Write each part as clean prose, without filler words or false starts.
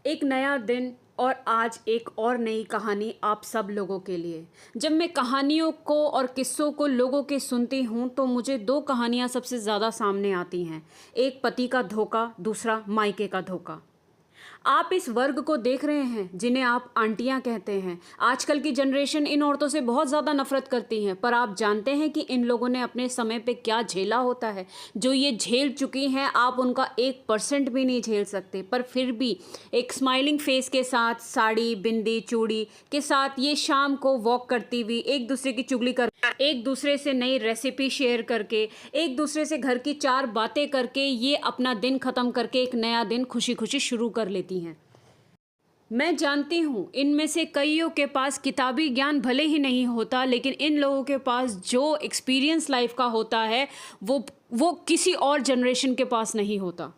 एक नया दिन और आज एक और नई कहानी आप सब लोगों के लिए। जब मैं कहानियों को और किस्सों को लोगों के सुनती हूँ तो मुझे दो कहानियाँ सबसे ज़्यादा सामने आती हैं। एक पति का धोखा, दूसरा मायके का धोखा। आप इस वर्ग को देख रहे हैं जिन्हें आप आंटियां कहते हैं। आजकल की जनरेशन इन औरतों से बहुत ज़्यादा नफरत करती है, पर आप जानते हैं कि इन लोगों ने अपने समय पे क्या झेला होता है। जो ये झेल चुकी हैं आप उनका 1% भी नहीं झेल सकते, पर फिर भी एक स्माइलिंग फेस के साथ, साड़ी, बिंदी, चूड़ी के साथ ये शाम को वॉक करती हुई, एक दूसरे की चुगली कर, एक दूसरे से नई रेसिपी शेयर करके, एक दूसरे से घर की 4 बातें करके ये अपना दिन ख़त्म करके एक नया दिन खुशी खुशी शुरू कर लेती हैं। मैं जानती हूँ इनमें से कईयों के पास किताबी ज्ञान भले ही नहीं होता, लेकिन इन लोगों के पास जो एक्सपीरियंस लाइफ का होता है वो किसी और जनरेशन के पास नहीं होता।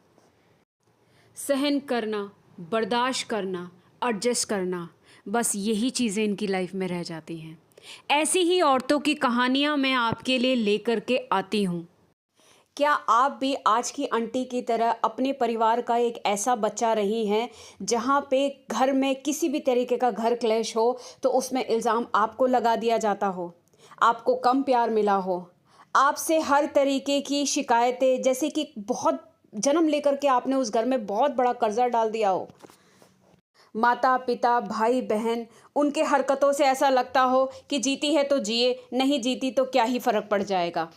सहन करना, बर्दाश्त करना, एडजस्ट करना, बस यही चीज़ें इनकी लाइफ में रह जाती हैं। ऐसी ही औरतों की कहानियाँ मैं आपके लिए लेकर के आती हूँ। क्या आप भी आज की आंटी की तरह अपने परिवार का एक ऐसा बच्चा रही हैं जहाँ पे घर में किसी भी तरीके का घर क्लेश हो तो उसमें इल्ज़ाम आपको लगा दिया जाता हो, आपको कम प्यार मिला हो, आपसे हर तरीके की शिकायतें, जैसे कि बहुत जन्म लेकर के आपने उस घर में बहुत बड़ा कर्जा डाल दिया हो, माता पिता भाई बहन उनके हरकतों से ऐसा लगता हो कि जीती है तो जिए, नहीं जीती तो क्या ही फ़र्क पड़ जाएगा।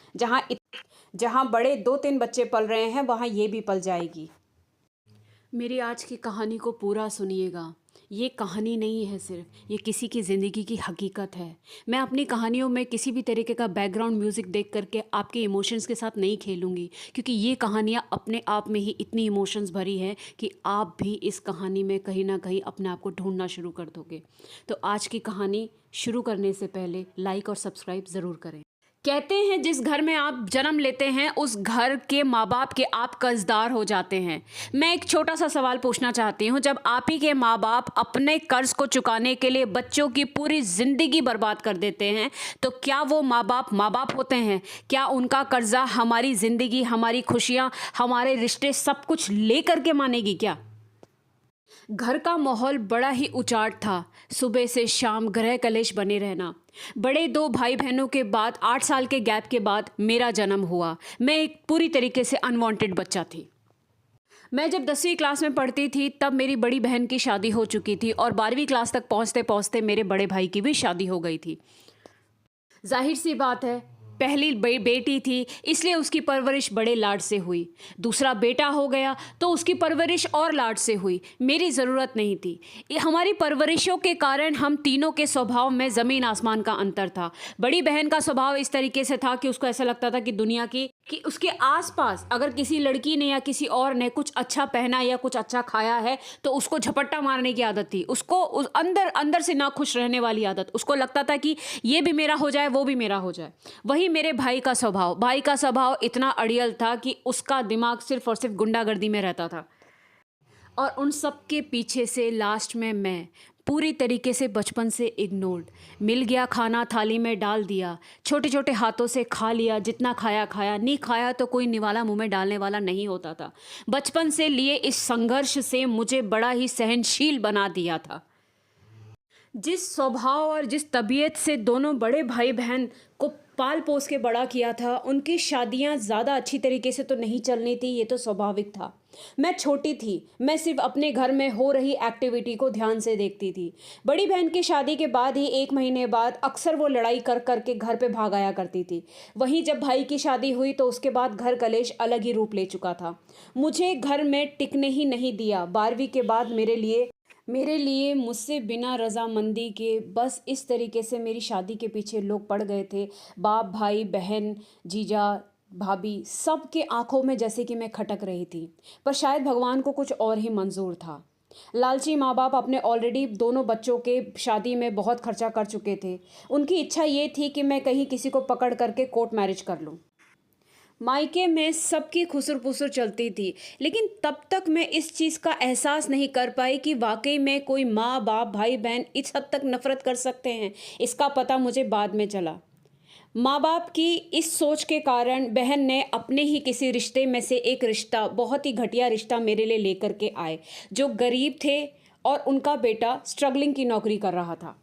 जहाँ बड़े 2-3 बच्चे पल रहे हैं वहाँ ये भी पल जाएगी। मेरी आज की कहानी को पूरा सुनिएगा। ये कहानी नहीं है सिर्फ, ये किसी की ज़िंदगी की हकीकत है। मैं अपनी कहानियों में किसी भी तरीके का बैकग्राउंड म्यूज़िक देख करके आपके इमोशंस के साथ नहीं खेलूँगी, क्योंकि ये कहानियाँ अपने आप में ही इतनी इमोशंस भरी हैं कि आप भी इस कहानी में कहीं ना कहीं अपने आप को ढूंढना शुरू कर दोगे। तो आज की कहानी शुरू करने से पहले लाइक और सब्सक्राइब ज़रूर करें। कहते हैं जिस घर में आप जन्म लेते हैं उस घर के माँ बाप के आप कर्जदार हो जाते हैं। मैं एक छोटा सा सवाल पूछना चाहती हूँ, जब आप ही के माँ बाप अपने कर्ज को चुकाने के लिए बच्चों की पूरी ज़िंदगी बर्बाद कर देते हैं तो क्या वो माँ बाप होते हैं? क्या उनका कर्जा हमारी ज़िंदगी, हमारी खुशियाँ, हमारे रिश्ते सब कुछ ले करके मानेगी क्या? घर का माहौल बड़ा ही उचाट था। सुबह से शाम गृह कलेश बने रहना। बड़े 2 भाई बहनों के बाद 8 साल के गैप के बाद मेरा जन्म हुआ। मैं एक पूरी तरीके से अनवांटेड बच्चा थी। मैं जब 10वीं क्लास में पढ़ती थी तब मेरी बड़ी बहन की शादी हो चुकी थी और 12वीं क्लास तक पहुंचते पहुंचते मेरे बड़े भाई की भी शादी हो गई थी। जाहिर सी बात है, पहली बेटी थी इसलिए उसकी परवरिश बड़े लाड से हुई। दूसरा बेटा हो गया तो उसकी परवरिश और लाड से हुई। मेरी ज़रूरत नहीं थी। ये हमारी परवरिशों के कारण हम तीनों के स्वभाव में ज़मीन आसमान का अंतर था। बड़ी बहन का स्वभाव इस तरीके से था कि उसको ऐसा लगता था कि दुनिया की कि उसके आसपास अगर किसी लड़की ने या किसी और ने कुछ अच्छा पहना या कुछ अच्छा खाया है तो उसको झपट्टा मारने की आदत थी। उसको अंदर अंदर से ना खुश रहने वाली आदत। उसको लगता था कि ये भी मेरा हो जाए, वो भी मेरा हो जाए। वही मेरे भाई का स्वभाव इतना अड़ियल था कि उसका दिमाग सिर्फ और सिर्फ गुंडागर्दी में रहता था। और उन सब के पीछे से लास्ट में मैं पूरी तरीके से बचपन से इग्नोर्ड। मिल गया खाना थाली में डाल दिया, छोटे छोटे हाथों से खा लिया, जितना खाया खाया, नहीं खाया तो कोई निवाला मुंह में डालने वाला नहीं होता था। बचपन से लिए इस संघर्ष से मुझे बड़ा ही सहनशील बना दिया था। जिस स्वभाव और जिस तबीयत से दोनों बड़े भाई बहन को पाल पोस के बड़ा किया था, उनकी शादियां ज़्यादा अच्छी तरीके से तो नहीं चलनी थी, ये तो स्वाभाविक था। मैं छोटी थी, मैं सिर्फ अपने घर में हो रही एक्टिविटी को ध्यान से देखती थी। बड़ी बहन की शादी के बाद ही 1 महीने बाद अक्सर वो लड़ाई कर कर के घर पे भाग आया करती थी। वहीं जब भाई की शादी हुई तो उसके बाद घर कलेश अलग ही रूप ले चुका था। मुझे घर में टिकने ही नहीं दिया। 12वीं के बाद मेरे लिए मुझसे बिना रजामंदी के बस इस तरीके से मेरी शादी के पीछे लोग पड़ गए थे। बाप, भाई, बहन, जीजा, भाभी, सब के आंखों में जैसे कि मैं खटक रही थी। पर शायद भगवान को कुछ और ही मंजूर था। लालची माँ बाप अपने ऑलरेडी दोनों बच्चों के शादी में बहुत खर्चा कर चुके थे। उनकी इच्छा ये थी कि मैं कहीं किसी को पकड़ करके कोर्ट मैरिज कर लूँ। मायके में सबकी खुसर पुसर चलती थी, लेकिन तब तक मैं इस चीज़ का एहसास नहीं कर पाई कि वाकई में कोई माँ बाप भाई बहन इस हद तक नफरत कर सकते हैं। इसका पता मुझे बाद में चला। माँ बाप की इस सोच के कारण बहन ने अपने ही किसी रिश्ते में से एक रिश्ता, बहुत ही घटिया रिश्ता मेरे लिए लेकर के आए, जो गरीब थे और उनका बेटा स्ट्रगलिंग की नौकरी कर रहा था।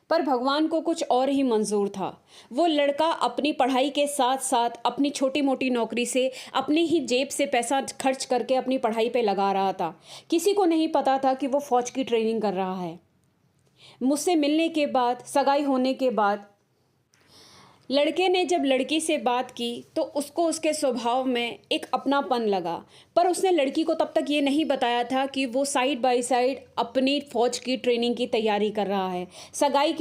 पर भगवान को कुछ और ही मंजूर था। वो लड़का अपनी पढ़ाई के साथ साथ अपनी छोटी मोटी नौकरी से अपनी ही जेब से पैसा खर्च करके अपनी पढ़ाई पे लगा रहा था। किसी को नहीं पता था कि वो फ़ौज की ट्रेनिंग कर रहा है। मुझसे मिलने के बाद, सगाई होने के बाद, लड़के ने जब लड़की से बात की तो उसको उसके स्वभाव में एक अपनापन लगा। पर उसने लड़की को तब तक ये नहीं बताया था कि वो साइड बाय साइड अपनी फ़ौज की ट्रेनिंग की तैयारी कर रहा है। सगाई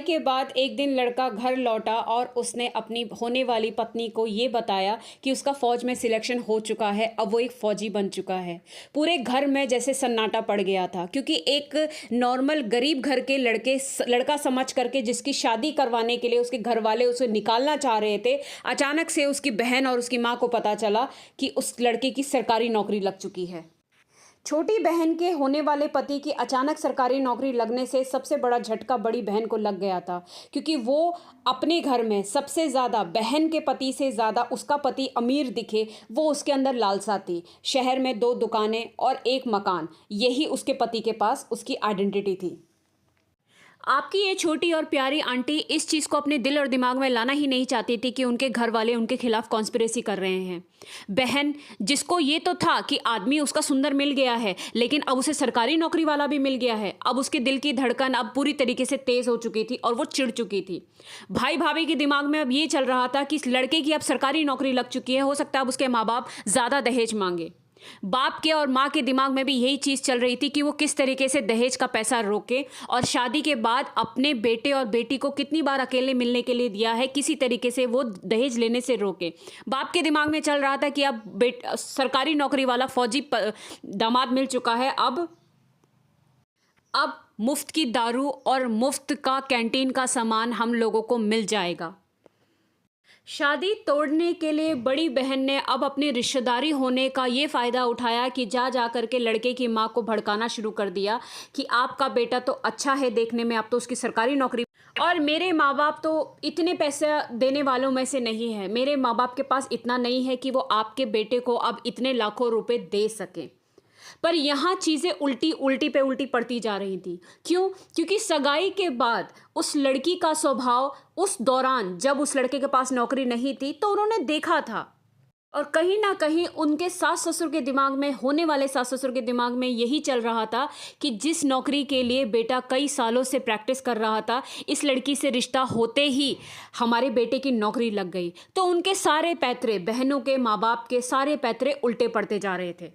के बाद एक दिन लड़का घर लौटा और उसने अपनी होने वाली पत्नी को ये बताया कि उसका फ़ौज में सिलेक्शन हो चुका है, अब वो एक फ़ौजी बन चुका है। पूरे घर में जैसे सन्नाटा पड़ गया था, क्योंकि एक नॉर्मल गरीब घर के लड़का समझ करके जिसकी शादी करवाने के लिए उसके घर वाले उसे निकालना चाह रहे थे, अचानक से उसकी बहन और उसकी माँ को पता चला कि उस लड़के की सरकारी नौकरी लग चुकी है। छोटी बहन के होने वाले पति की अचानक सरकारी नौकरी लगने से सबसे बड़ा झटका बड़ी बहन को लग गया था, क्योंकि वो अपने घर में सबसे ज़्यादा, बहन के पति से ज़्यादा उसका पति अमीर दिखे, वो उसके अंदर लालसा थी। शहर में 2 दुकानें और 1 मकान, यही उसके पति के पास उसकी आइडेंटिटी थी। आपकी ये छोटी और प्यारी आंटी इस चीज़ को अपने दिल और दिमाग में लाना ही नहीं चाहती थी कि उनके घर वाले उनके खिलाफ कॉन्स्पिरेसी कर रहे हैं। बहन, जिसको ये तो था कि आदमी उसका सुंदर मिल गया है, लेकिन अब उसे सरकारी नौकरी वाला भी मिल गया है, अब उसके दिल की धड़कन अब पूरी तरीके से तेज़ हो चुकी थी और वो चिढ़ चुकी थी। भाई भाभी के दिमाग में अब ये चल रहा था कि इस लड़के की अब सरकारी नौकरी लग चुकी है, हो सकता है अब उसके माँ बाप ज़्यादा दहेज मांगे। बाप के और माँ के दिमाग में भी यही चीज़ चल रही थी कि वो किस तरीके से दहेज का पैसा रोके और शादी के बाद अपने बेटे और बेटी को कितनी बार अकेले मिलने के लिए दिया है, किसी तरीके से वो दहेज लेने से रोके। बाप के दिमाग में चल रहा था कि अब सरकारी नौकरी वाला फौजी दामाद मिल चुका है, अब मुफ्त की दारू और मुफ्त का कैंटीन का सामान हम लोगों को मिल जाएगा। शादी तोड़ने के लिए बड़ी बहन ने अब अपनी रिश्तेदारी होने का ये फ़ायदा उठाया कि जा कर के लड़के की माँ को भड़काना शुरू कर दिया कि आपका बेटा तो अच्छा है देखने में, आप तो उसकी सरकारी नौकरी, और मेरे माँ बाप तो इतने पैसे देने वालों में से नहीं है, मेरे माँ बाप के पास इतना नहीं है कि वो आपके बेटे को अब इतने लाखों रुपए दे सकें। पर यहाँ चीज़ें उल्टी पे उल्टी पड़ती जा रही थी। क्यों? क्योंकि सगाई के बाद उस लड़की का स्वभाव, उस दौरान जब उस लड़के के पास नौकरी नहीं थी तो उन्होंने देखा था, और कहीं ना कहीं उनके सास ससुर के दिमाग में, होने वाले सास ससुर के दिमाग में यही चल रहा था कि जिस नौकरी के लिए बेटा कई सालों से प्रैक्टिस कर रहा था, इस लड़की से रिश्ता होते ही हमारे बेटे की नौकरी लग गई। तो उनके सारे पैतरे, बहनों के माँ बाप के सारे पैतरे उल्टे पड़ते जा रहे थे।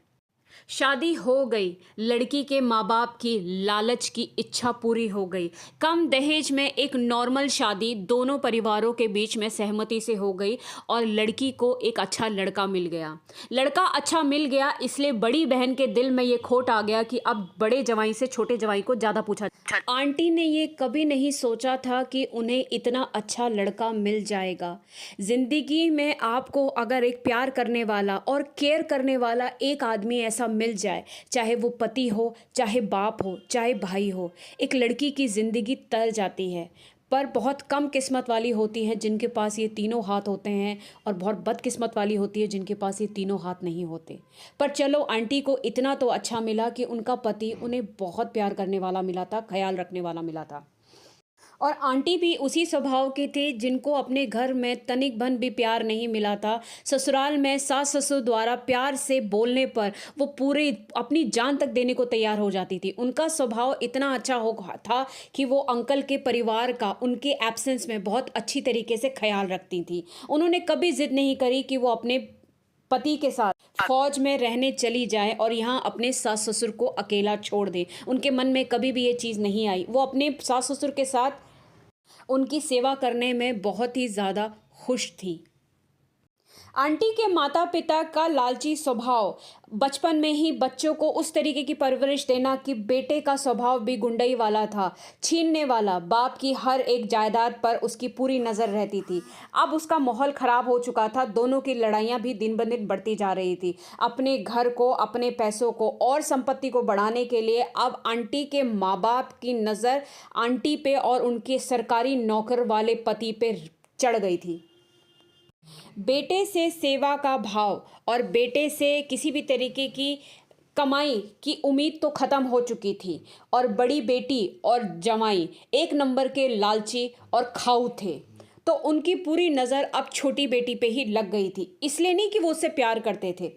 शादी हो गई, लड़की के माँ बाप की लालच की इच्छा पूरी हो गई। कम दहेज में एक नॉर्मल शादी दोनों परिवारों के बीच में सहमति से हो गई और लड़की को एक अच्छा लड़का मिल गया। लड़का अच्छा मिल गया, इसलिए बड़ी बहन के दिल में ये खोट आ गया कि अब बड़े जवाई से छोटे जवाई को ज़्यादा पूछा। आंटी ने ये कभी नहीं सोचा था कि उन्हें इतना अच्छा लड़का मिल जाएगा। ज़िंदगी में आपको अगर एक प्यार करने वाला और केयर करने वाला एक आदमी ऐसा मिल जाए, चाहे वो पति हो, चाहे बाप हो, चाहे भाई हो, एक लड़की की ज़िंदगी तर जाती है। पर बहुत कम किस्मत वाली होती हैं जिनके पास ये तीनों हाथ होते हैं, और बहुत बदकिस्मत वाली होती है जिनके पास ये तीनों हाथ नहीं होते। पर चलो, आंटी को इतना तो अच्छा मिला कि उनका पति उन्हें बहुत प्यार करने वाला मिला था, ख्याल रखने वाला मिला था। और आंटी भी उसी स्वभाव के थे जिनको अपने घर में तनिक भन भी प्यार नहीं मिला था। ससुराल में सास ससुर द्वारा प्यार से बोलने पर वो पूरे अपनी जान तक देने को तैयार हो जाती थी। उनका स्वभाव इतना अच्छा हो था कि वो अंकल के परिवार का उनके एब्सेंस में बहुत अच्छी तरीके से ख्याल रखती थी। उन्होंने कभी जिद नहीं करी कि वो अपने पति के साथ फौज में रहने चली जाए और यहाँ अपने सास ससुर को अकेला छोड़ दे। उनके मन में कभी भी ये चीज़ नहीं आई। वो अपने सास ससुर के साथ उनकी सेवा करने में बहुत ही ज़्यादा खुश थी। आंटी के माता पिता का लालची स्वभाव, बचपन में ही बच्चों को उस तरीके की परवरिश देना कि बेटे का स्वभाव भी गुंडई वाला था, छीनने वाला, बाप की हर एक जायदाद पर उसकी पूरी नज़र रहती थी। अब उसका माहौल ख़राब हो चुका था, दोनों की लड़ाइयाँ भी दिन ब दिन बढ़ती जा रही थी। अपने घर को, अपने पैसों को और संपत्ति को बढ़ाने के लिए अब आंटी के माँ बाप की नज़र आंटी पे और उनके सरकारी नौकर वाले पति पे चढ़ गई थी। बेटे से सेवा का भाव और बेटे से किसी भी तरीके की कमाई की उम्मीद तो ख़त्म हो चुकी थी और बड़ी बेटी और जमाई एक नंबर के लालची और खाऊ थे। तो उनकी पूरी नज़र अब छोटी बेटी पे ही लग गई थी, इसलिए नहीं कि वो उससे प्यार करते थे।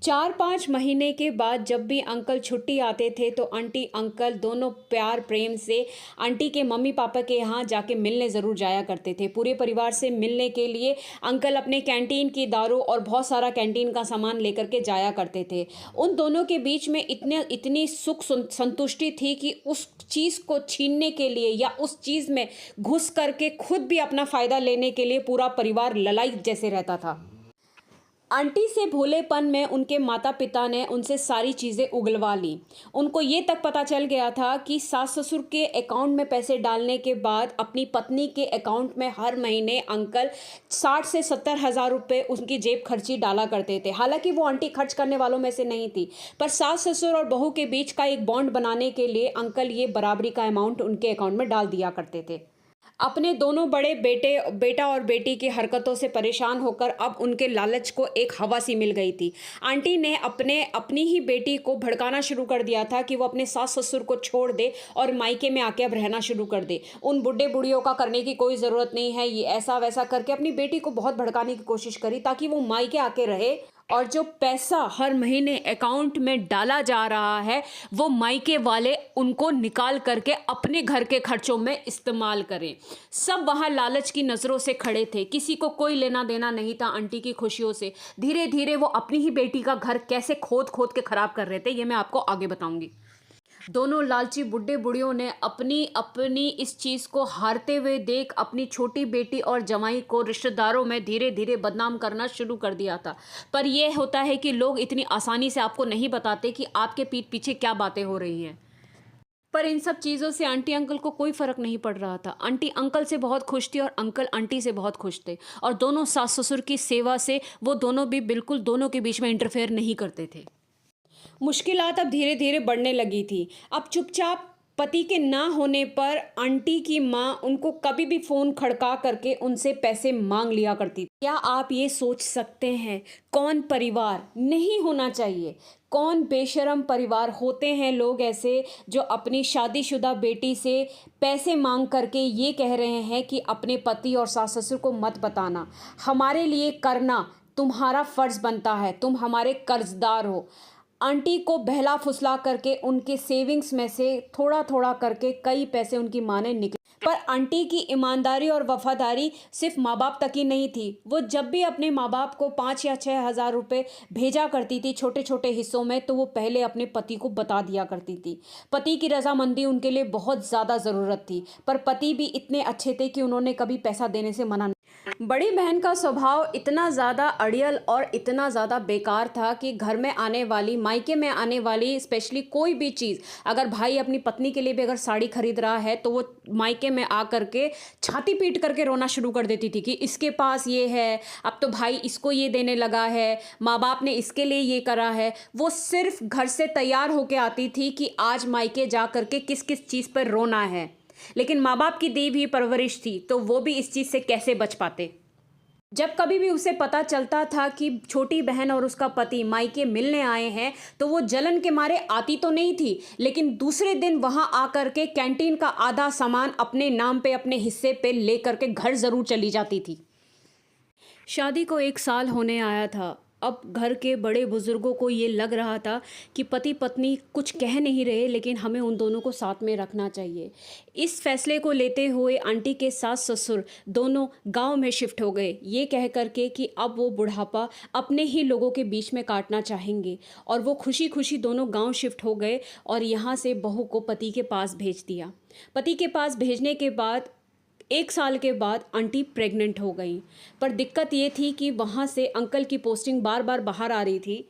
4-5 महीने के बाद जब भी अंकल छुट्टी आते थे तो आंटी अंकल दोनों प्यार प्रेम से आंटी के मम्मी पापा के यहाँ जाके मिलने ज़रूर जाया करते थे। पूरे परिवार से मिलने के लिए अंकल अपने कैंटीन की दारू और बहुत सारा कैंटीन का सामान लेकर के जाया करते थे। उन दोनों के बीच में इतनी सुख संतुष्टि थी कि उस चीज़ को छीनने के लिए या उस चीज़ में घुस करके खुद भी अपना फ़ायदा लेने के लिए पूरा परिवार ललाई जैसे रहता था। आंटी से भोलेपन में उनके माता पिता ने उनसे सारी चीज़ें उगलवा ली। उनको ये तक पता चल गया था कि सास ससुर के अकाउंट में पैसे डालने के बाद अपनी पत्नी के अकाउंट में हर महीने अंकल 60 से 70 हज़ार रुपये उनकी जेब खर्ची डाला करते थे। हालांकि वो आंटी खर्च करने वालों में से नहीं थी, पर सास ससुर और बहू के बीच का एक बॉन्ड बनाने के लिए अंकल ये बराबरी का अमाउंट उनके अकाउंट में डाल दिया करते थे। अपने दोनों बड़े बेटा और बेटी की हरकतों से परेशान होकर अब उनके लालच को एक हवा सी मिल गई थी। आंटी ने अपनी ही बेटी को भड़काना शुरू कर दिया था कि वो अपने सास ससुर को छोड़ दे और मायके में आके अब रहना शुरू कर दे। उन बुढ़े बुढ़ियों का करने की कोई ज़रूरत नहीं है, ये ऐसा वैसा करके अपनी बेटी को बहुत भड़काने की कोशिश करी ताकि वो मायके आके रहे और जो पैसा हर महीने अकाउंट में डाला जा रहा है वो मायके वाले उनको निकाल करके अपने घर के खर्चों में इस्तेमाल करें। सब वहाँ लालच की नज़रों से खड़े थे, किसी को कोई लेना देना नहीं था आंटी की खुशियों से। धीरे धीरे वो अपनी ही बेटी का घर कैसे खोद खोद के ख़राब कर रहे थे, ये मैं आपको आगे बताऊंगी। दोनों लालची बुड्ढे बुढ़ियों ने अपनी अपनी इस चीज़ को हारते हुए देख अपनी छोटी बेटी और जमाई को रिश्तेदारों में धीरे धीरे बदनाम करना शुरू कर दिया था। पर यह होता है कि लोग इतनी आसानी से आपको नहीं बताते कि आपके पीठ पीछे क्या बातें हो रही हैं। पर इन सब चीज़ों से आंटी अंकल को कोई फ़र्क नहीं पड़ रहा था। आंटी अंकल से बहुत खुश थी और अंकल आंटी से बहुत खुश थे और दोनों सास ससुर की सेवा से वो दोनों भी बिल्कुल दोनों के बीच में इंटरफेयर नहीं करते थे। मुश्किलात अब धीरे धीरे बढ़ने लगी थी। अब चुपचाप पति के ना होने पर आंटी की माँ उनको कभी भी फ़ोन खड़का करके उनसे पैसे मांग लिया करती थी। क्या आप ये सोच सकते हैं कौन परिवार नहीं होना चाहिए, कौन बेशरम परिवार होते हैं लोग ऐसे जो अपनी शादीशुदा बेटी से पैसे मांग करके ये कह रहे हैं कि अपने पति और सास ससुर को मत बताना, हमारे लिए करना तुम्हारा फ़र्ज़ बनता है, तुम हमारे कर्जदार हो। आंटी को बहला फुसला करके उनके सेविंग्स में से थोड़ा थोड़ा करके कई पैसे उनकी माँ ने निकले। पर आंटी की ईमानदारी और वफादारी सिर्फ माँ बाप तक ही नहीं थी। वो जब भी अपने माँ बाप को 5 या 6 हज़ार रुपये भेजा करती थी छोटे छोटे हिस्सों में, तो वो पहले अपने पति को बता दिया करती थी। पति की रजामंदी उनके लिए बहुत ज़्यादा ज़रूरत थी, पर पति भी इतने अच्छे थे कि उन्होंने कभी पैसा देने से मना नहीं। बड़ी बहन का स्वभाव इतना ज़्यादा अड़ियल और इतना ज़्यादा बेकार था कि घर में आने वाली, मायके में आने वाली स्पेशली कोई भी चीज़, अगर भाई अपनी पत्नी के लिए भी अगर साड़ी खरीद रहा है तो वो मायके में आ करके छाती पीट करके रोना शुरू कर देती थी कि इसके पास ये है, अब तो भाई इसको ये देने लगा है, माँ बाप ने इसके लिए ये करा है। वो सिर्फ घर से तैयार होके आती थी कि आज मायके जा करके किस किस चीज़ पर रोना है, लेकिन माँ बाप की दी हुई परवरिश थी तो वो भी इस चीज़ से कैसे बच पाते। जब कभी भी उसे पता चलता था कि छोटी बहन और उसका पति मायके मिलने आए हैं तो वो जलन के मारे आती तो नहीं थी, लेकिन दूसरे दिन वहां आकर के कैंटीन का आधा सामान अपने नाम पे, अपने हिस्से पे लेकर के घर ज़रूर चली जाती थी। शादी को 1 साल होने आया था। अब घर के बड़े बुज़ुर्गों को ये लग रहा था कि पति पत्नी कुछ कह नहीं रहे, लेकिन हमें उन दोनों को साथ में रखना चाहिए। इस फैसले को लेते हुए आंटी के सास ससुर दोनों गांव में शिफ्ट हो गए, ये कह करके कि अब वो बुढ़ापा अपने ही लोगों के बीच में काटना चाहेंगे। और वो खुशी खुशी दोनों गांव शिफ्ट हो गए और यहाँ से बहू को पति के पास भेज दिया। पति के पास भेजने के बाद 1 साल के बाद आंटी प्रेग्नेंट हो गई। पर दिक्कत ये थी कि वहाँ से अंकल की पोस्टिंग बार बार बाहर आ रही थी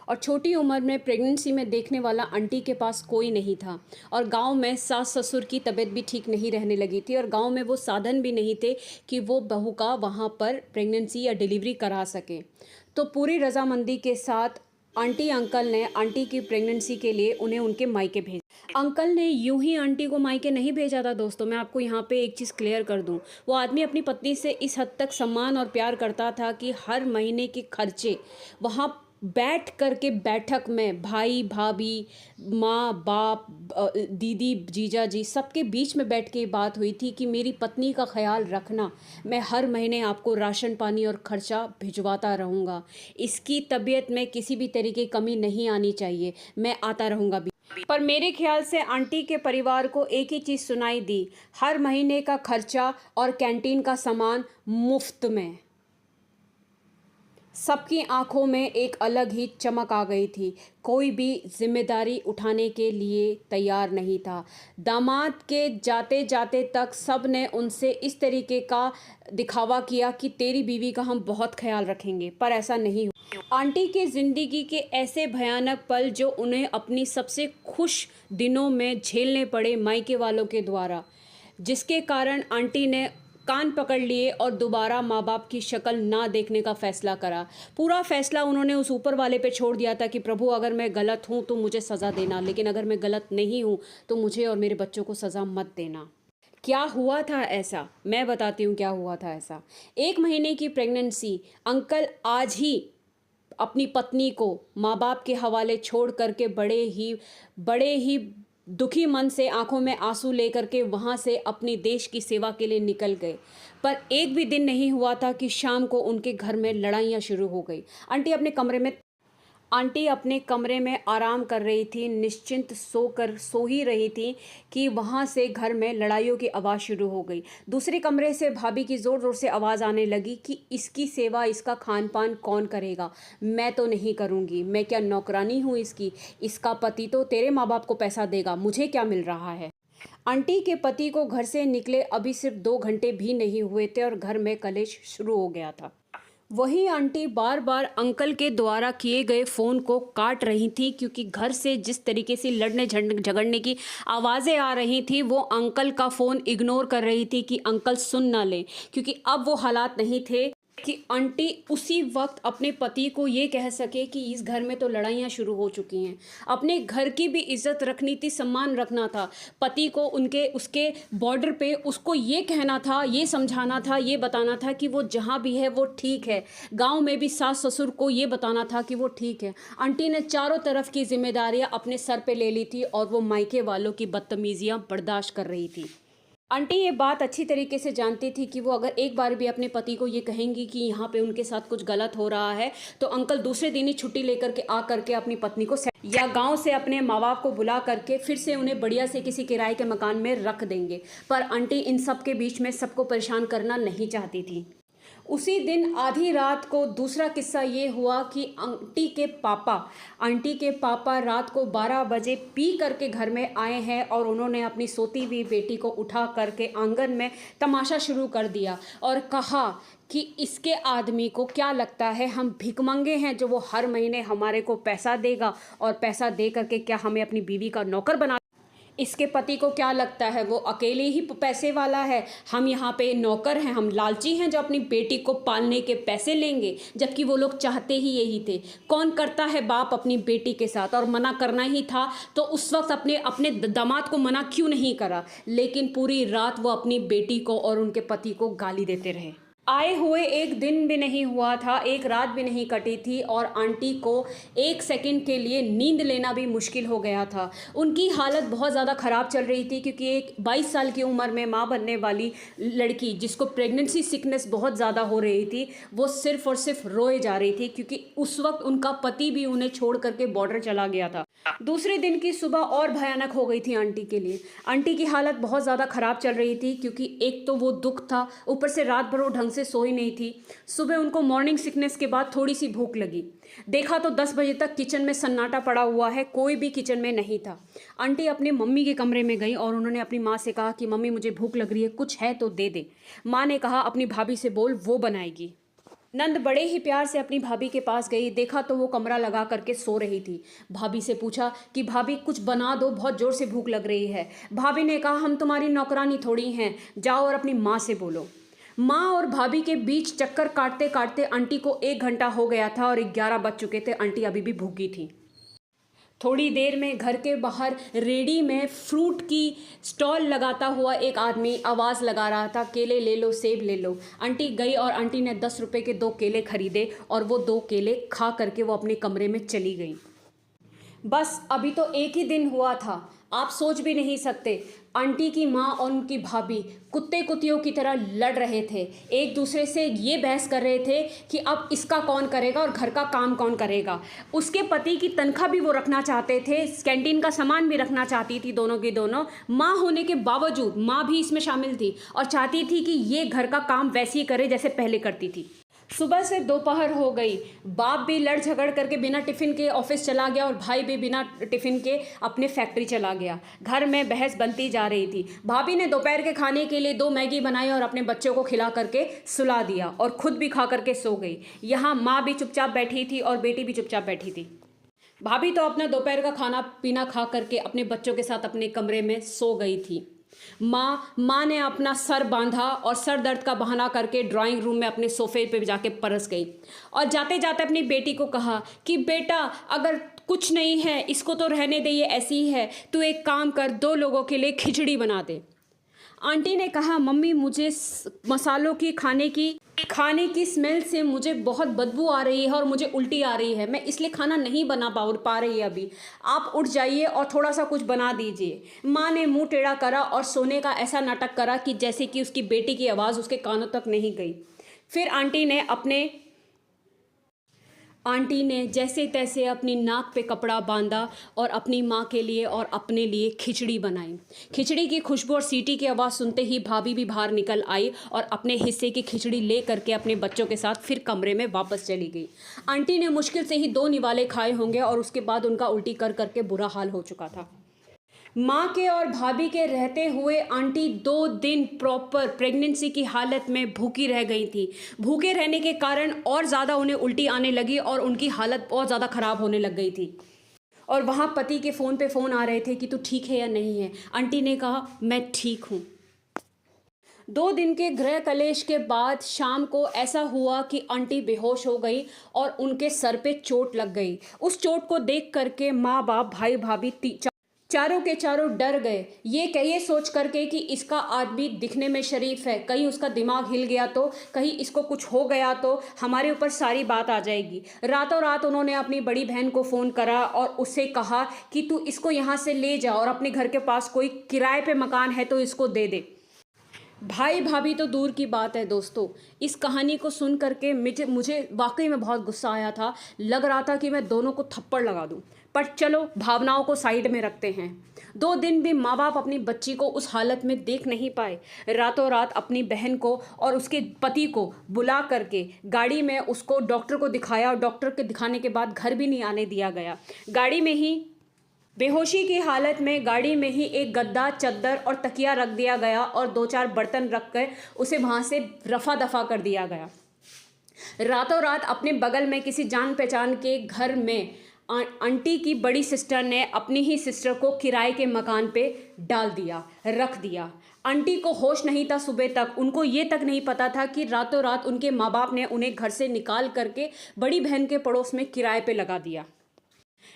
और छोटी उम्र में प्रेगनेंसी में देखने वाला आंटी के पास कोई नहीं था। और गांव में सास ससुर की तबीयत भी ठीक नहीं रहने लगी थी और गांव में वो साधन भी नहीं थे कि वो बहू का वहाँ पर प्रेगनेंसी या डिलीवरी करा सके। तो पूरी रजामंदी के साथ आंटी अंकल ने आंटी की प्रेगनेंसी के लिए उन्हें उनके मायके भेजा। अंकल ने यूं ही आंटी को मायके नहीं भेजा था दोस्तों। मैं आपको यहाँ पे एक चीज़ क्लियर कर दूँ, वो आदमी अपनी पत्नी से इस हद तक सम्मान और प्यार करता था कि हर महीने के खर्चे वहाँ बैठ कर के बैठक में भाई भाभी माँ बाप दीदी जीजा जी सबके बीच में बैठ के बात हुई थी कि मेरी पत्नी का ख्याल रखना, मैं हर महीने आपको राशन पानी और खर्चा भिजवाता रहूँगा, इसकी तबीयत में किसी भी तरीके की कमी नहीं आनी चाहिए, मैं आता रहूँगा भी। पर मेरे ख्याल से आंटी के परिवार को एक ही चीज़ सुनाई दी, हर महीने का खर्चा और कैंटीन का सामान मुफ्त में। सबकी आंखों में एक अलग ही चमक आ गई थी। कोई भी जिम्मेदारी उठाने के लिए तैयार नहीं था। दामाद के जाते जाते तक सब ने उनसे इस तरीके का दिखावा किया कि तेरी बीवी का हम बहुत ख्याल रखेंगे, पर ऐसा नहीं हुआ। आंटी के ज़िंदगी के ऐसे भयानक पल जो उन्हें अपनी सबसे खुश दिनों में झेलने पड़े मायके वालों के द्वारा, जिसके कारण आंटी ने कान पकड़ लिए और दोबारा माँ बाप की शक्ल ना देखने का फ़ैसला करा। पूरा फ़ैसला उन्होंने उस ऊपर वाले पे छोड़ दिया था कि प्रभु अगर मैं गलत हूँ तो मुझे सज़ा देना, लेकिन अगर मैं गलत नहीं हूँ तो मुझे और मेरे बच्चों को सज़ा मत देना। क्या हुआ था ऐसा, मैं बताती हूँ क्या हुआ था ऐसा। 1 महीने की प्रेगनेंसी अंकल आज ही अपनी पत्नी को माँ बाप के हवाले छोड़ करके बड़े ही दुखी मन से आंखों में आंसू लेकर के वहाँ से अपनी देश की सेवा के लिए निकल गए। पर एक भी दिन नहीं हुआ था कि शाम को उनके घर में लड़ाइयाँ शुरू हो गई। आंटी अपने कमरे में आराम कर रही थी, निश्चिंत सो ही रही थी कि वहाँ से घर में लड़ाइयों की आवाज़ शुरू हो गई। दूसरे कमरे से भाभी की ज़ोर ज़ोर से आवाज़ आने लगी कि इसकी सेवा इसका खान पान कौन करेगा, मैं तो नहीं करूँगी, मैं क्या नौकरानी हूँ इसकी, इसका पति तो तेरे माँ बाप को पैसा देगा, मुझे क्या मिल रहा है। आंटी के पति को घर से निकले अभी सिर्फ 2 घंटे भी नहीं हुए थे और घर में कलेश शुरू हो गया था। वही आंटी बार बार अंकल के द्वारा किए गए फ़ोन को काट रही थी, क्योंकि घर से जिस तरीके से लड़ने झगड़ने की आवाज़ें आ रही थी वो अंकल का फ़ोन इग्नोर कर रही थी कि अंकल सुन ना लें, क्योंकि अब वो हालात नहीं थे कि आंटी उसी वक्त अपने पति को ये कह सके कि इस घर में तो लड़ाइयाँ शुरू हो चुकी हैं। अपने घर की भी इज्जत रखनी थी, सम्मान रखना था। पति को उसके बॉर्डर पे उसको ये कहना था, ये समझाना था, ये बताना था कि वो जहाँ भी है वो ठीक है। गांव में भी सास ससुर को ये बताना था कि वो ठीक है। आंटी ने चारों तरफ की जिम्मेदारियाँ अपने सर पे ले ली थी और वो मायके वालों की बदतमीजियाँ बर्दाश्त कर रही थी। आंटी ये बात अच्छी तरीके से जानती थी कि वो अगर एक बार भी अपने पति को ये कहेंगी कि यहाँ पे उनके साथ कुछ गलत हो रहा है तो अंकल दूसरे दिन ही छुट्टी लेकर के आ करके अपनी पत्नी को या गांव से अपने माँ बाप को बुला करके फिर से उन्हें बढ़िया से किसी किराए के मकान में रख देंगे। पर आंटी इन सब के बीच में सबको परेशान करना नहीं चाहती थी। उसी दिन आधी रात को दूसरा किस्सा ये हुआ कि आंटी के पापा रात को 12 बजे पी करके घर में आए हैं और उन्होंने अपनी सोती हुई बेटी को उठा करके आंगन में तमाशा शुरू कर दिया और कहा कि इसके आदमी को क्या लगता है हम भिखमंगे हैं जो वो हर महीने हमारे को पैसा देगा और पैसा दे करके क्या हमें अपनी बीवी का नौकर बना। इसके पति को क्या लगता है वो अकेले ही पैसे वाला है, हम यहाँ पे नौकर हैं, हम लालची हैं जो अपनी बेटी को पालने के पैसे लेंगे, जबकि वो लोग चाहते ही यही थे। कौन करता है बाप अपनी बेटी के साथ, और मना करना ही था तो उस वक्त अपने दामाद को मना क्यों नहीं करा। लेकिन पूरी रात वो अपनी बेटी को और उनके पति को गाली देते रहे। आए हुए 1 दिन भी नहीं हुआ था, 1 रात भी नहीं कटी थी और आंटी को 1 सेकंड के लिए नींद लेना भी मुश्किल हो गया था। उनकी हालत बहुत ज़्यादा ख़राब चल रही थी क्योंकि एक 22 साल की उम्र में माँ बनने वाली लड़की जिसको प्रेगनेंसी सिकनेस बहुत ज़्यादा हो रही थी वो सिर्फ़ और सिर्फ रोए जा रही थी, क्योंकि उस वक्त उनका पति भी उन्हें छोड़ करके बॉर्डर चला गया था। दूसरे दिन की सुबह और भयानक हो गई थी आंटी के लिए। आंटी की हालत बहुत ज़्यादा ख़राब चल रही थी, क्योंकि एक तो वो दुख था, ऊपर से रात भर वो ढंग से सोई नहीं थी। सुबह उनको मॉर्निंग सिकनेस के बाद थोड़ी सी भूख लगी। देखा तो 10 बजे तक किचन में सन्नाटा पड़ा हुआ है, कोई भी किचन में नहीं था। आंटी अपने मम्मी के कमरे में गई और उन्होंने अपनी माँ से कहा कि मम्मी मुझे भूख लग रही है, कुछ है तो दे दे। माँ ने कहा अपनी भाभी से बोल, वो बनाएगी। नंद बड़े ही प्यार से अपनी भाभी के पास गई। देखा तो वो कमरा लगा करके सो रही थी। भाभी से पूछा कि भाभी कुछ बना दो, बहुत ज़ोर से भूख लग रही है। भाभी ने कहा हम तुम्हारी नौकरानी थोड़ी हैं, जाओ और अपनी माँ से बोलो। माँ और भाभी के बीच चक्कर काटते काटते आंटी को 1 घंटा हो गया था और 11 बज चुके थे। आंटी अभी भी भूखी थी। थोड़ी देर में घर के बाहर रेडी में फ्रूट की स्टॉल लगाता हुआ एक आदमी आवाज़ लगा रहा था, केले ले लो, सेब ले लो। आंटी गई और आंटी ने 10 रुपए के 2 केले खरीदे और वो 2 केले खा करके वो अपने कमरे में चली गई। बस अभी तो एक ही दिन हुआ था, आप सोच भी नहीं सकते। आंटी की माँ और उनकी भाभी कुत्ते कुतियों की तरह लड़ रहे थे, एक दूसरे से ये बहस कर रहे थे कि अब इसका कौन करेगा और घर का काम कौन करेगा। उसके पति की तनख्वाह भी वो रखना चाहते थे, कैंटीन का सामान भी रखना चाहती थी दोनों की दोनों। माँ होने के बावजूद माँ भी इसमें शामिल थी और चाहती थी कि ये घर का काम वैसे ही करे जैसे पहले करती थी। सुबह से दोपहर हो गई, बाप भी लड़ झगड़ करके बिना टिफ़िन के ऑफिस चला गया और भाई भी बिना टिफ़िन के अपने फैक्ट्री चला गया। घर में बहस बनती जा रही थी। भाभी ने दोपहर के खाने के लिए 2 मैगी बनाई और अपने बच्चों को खिला करके सुला दिया और खुद भी खा करके सो गई। यहाँ माँ भी चुपचाप बैठी थी और बेटी भी चुपचाप बैठी थी। भाभी तो अपना दोपहर का खाना पीना खा करके अपने बच्चों के साथ अपने कमरे में सो गई थी। माँ ने अपना सर बांधा और सर दर्द का बहाना करके ड्राइंग रूम में अपने सोफे पे जाके परस गई और जाते जाते अपनी बेटी को कहा कि बेटा अगर कुछ नहीं है इसको तो रहने दे, ये ऐसी ही है, तू एक काम कर, 2 लोगों के लिए खिचड़ी बना दे। आंटी ने कहा मम्मी मुझे मसालों की खाने की स्मेल से मुझे बहुत बदबू आ रही है और मुझे उल्टी आ रही है, मैं इसलिए खाना नहीं बना पा रही है अभी, आप उठ जाइए और थोड़ा सा कुछ बना दीजिए। माँ ने मुंह टेढ़ा करा और सोने का ऐसा नाटक करा कि जैसे कि उसकी बेटी की आवाज़ उसके कानों तक नहीं गई। फिर आंटी ने जैसे तैसे अपनी नाक पे कपड़ा बांधा और अपनी माँ के लिए और अपने लिए खिचड़ी बनाई। खिचड़ी की खुशबू और सीटी की आवाज़ सुनते ही भाभी भी बाहर निकल आई और अपने हिस्से की खिचड़ी ले करके अपने बच्चों के साथ फिर कमरे में वापस चली गई। आंटी ने मुश्किल से ही 2 निवाले खाए होंगे और उसके बाद उनका उल्टी कर करके बुरा हाल हो चुका था। माँ के और भाभी के रहते हुए आंटी 2 दिन प्रॉपर प्रेगनेंसी की हालत में भूखी रह गई थी। भूखे रहने के कारण और ज़्यादा उन्हें उल्टी आने लगी और उनकी हालत बहुत ज़्यादा ख़राब होने लग गई थी। और वहाँ पति के फ़ोन पे फ़ोन आ रहे थे कि तू ठीक है या नहीं है। आंटी ने कहा मैं ठीक हूँ। 2 दिन के गृह कलेश के बाद शाम को ऐसा हुआ कि आंटी बेहोश हो गई और उनके सर पे चोट लग गई। उस चोट को देख करके माँ बाप भाई भाभी चारों के चारों डर गए, ये सोच करके कि इसका आदमी दिखने में शरीफ है, कहीं उसका दिमाग हिल गया तो, कहीं इसको कुछ हो गया तो हमारे ऊपर सारी बात आ जाएगी। रातों रात उन्होंने अपनी बड़ी बहन को फ़ोन करा और उससे कहा कि तू इसको यहाँ से ले जा और अपने घर के पास कोई किराए पे मकान है तो इसको दे दे। भाई भाभी तो दूर की बात है दोस्तों, इस कहानी को सुन करके मुझे वाकई में बहुत गुस्सा आया था। लग रहा था कि मैं दोनों को थप्पड़ लगा दूं, पर चलो भावनाओं को साइड में रखते हैं। 2 दिन भी माँ बाप अपनी बच्ची को उस हालत में देख नहीं पाए। रातों रात अपनी बहन को और उसके पति को बुला करके गाड़ी में उसको डॉक्टर को दिखाया और डॉक्टर के दिखाने के बाद घर भी नहीं आने दिया गया। गाड़ी में ही बेहोशी की हालत में गाड़ी में ही एक गद्दा, चद्दर और तकिया रख दिया गया और 2-4 बर्तन रख कर उसे वहाँ से रफा दफा कर दिया गया। रातों रात अपने बगल में किसी जान पहचान के घर में आंटी की बड़ी सिस्टर ने अपनी ही सिस्टर को किराए के मकान पे रख दिया। आंटी को होश नहीं था सुबह तक, उनको ये तक नहीं पता था कि रातों रात उनके माँ बाप ने उन्हें घर से निकाल करके बड़ी बहन के पड़ोस में किराए पे लगा दिया।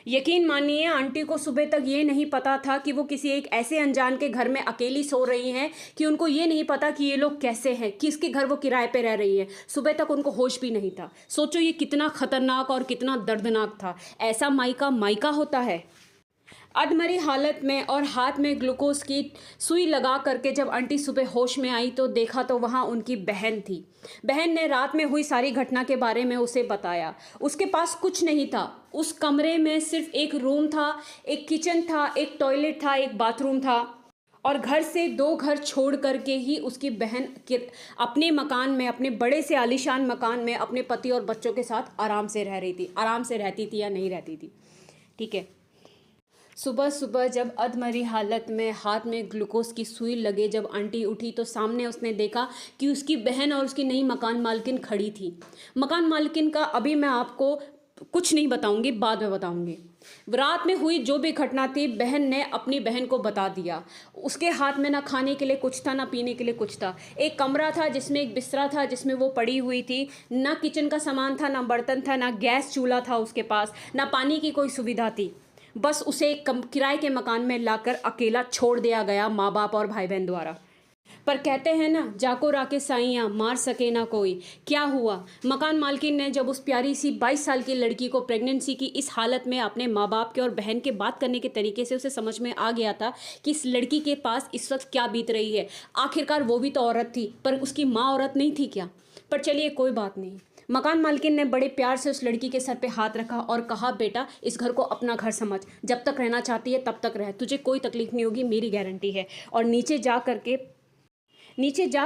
यकीन मानिए आंटी को सुबह तक ये नहीं पता था कि वो किसी एक ऐसे अनजान के घर में अकेली सो रही हैं, कि उनको ये नहीं पता कि ये लोग कैसे हैं, किसके घर वो किराए पे रह रही हैं। सुबह तक उनको होश भी नहीं था। सोचो ये कितना खतरनाक और कितना दर्दनाक था। ऐसा मायका होता है। अधमरी हालत में और हाथ में ग्लूकोज की सुई लगा करके जब आंटी सुबह होश में आई तो देखा तो वहाँ उनकी बहन थी। बहन ने रात में हुई सारी घटना के बारे में उसे बताया। उसके पास कुछ नहीं था, उस कमरे में सिर्फ एक रूम था, एक किचन था, एक टॉयलेट था, एक बाथरूम था और घर से 2 घर छोड़ करके ही उसकी बहन अपने मकान में, अपने बड़े से आलीशान मकान में अपने पति और बच्चों के साथ आराम से रह रही थी। आराम से रहती थी या नहीं रहती थी, ठीक है। सुबह सुबह जब अधमरी हालत में हाथ में ग्लूकोज की सुई लगे जब आंटी उठी तो सामने उसने देखा कि उसकी बहन और उसकी नई मकान मालकिन खड़ी थी। मकान मालकिन का अभी मैं आपको कुछ नहीं बताऊंगी, बाद में बताऊंगी। रात में हुई जो भी घटना थी बहन ने अपनी बहन को बता दिया। उसके हाथ में ना खाने के लिए कुछ था, ना पीने के लिए कुछ था। एक कमरा था जिसमें एक बिस्तरा था जिसमें वो पड़ी हुई थी। ना किचन का सामान था, ना बर्तन था, ना गैस चूल्हा था उसके पास, ना पानी की कोई सुविधा थी। बस उसे किराए के मकान में लाकर अकेला छोड़ दिया गया माँ बाप और भाई बहन द्वारा। पर कहते हैं ना, जाको राके साइयाँ मार सके ना कोई। क्या हुआ, मकान मालकिन ने जब उस प्यारी सी 22 साल की लड़की को प्रेगनेंसी की इस हालत में अपने माँ बाप के और बहन के बात करने के तरीके से उसे समझ में आ गया था कि इस लड़की के पास इस वक्त क्या बीत रही है। आखिरकार वो भी तो औरत थी, पर उसकी माँ औरत नहीं थी क्या। पर चलिए कोई बात नहीं। मकान मालकिन ने बड़े प्यार से उस लड़की के सर पे हाथ रखा और कहा, बेटा इस घर को अपना घर समझ, जब तक रहना चाहती है तब तक रह, तुझे कोई तकलीफ नहीं होगी, मेरी गारंटी है। और नीचे जा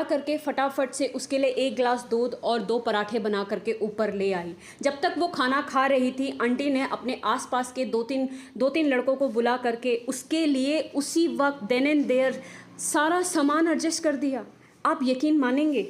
करके फटाफट से उसके लिए 1 गिलास दूध और 2 पराठे बना करके ऊपर ले आई। जब तक वो खाना खा रही थी आंटी ने अपने आसपास के दो तीन लड़कों को बुला करके उसके लिए उसी वक्त देन एंड देयर सारा सामान एडजस्ट कर दिया। आप यकीन मानेंगे,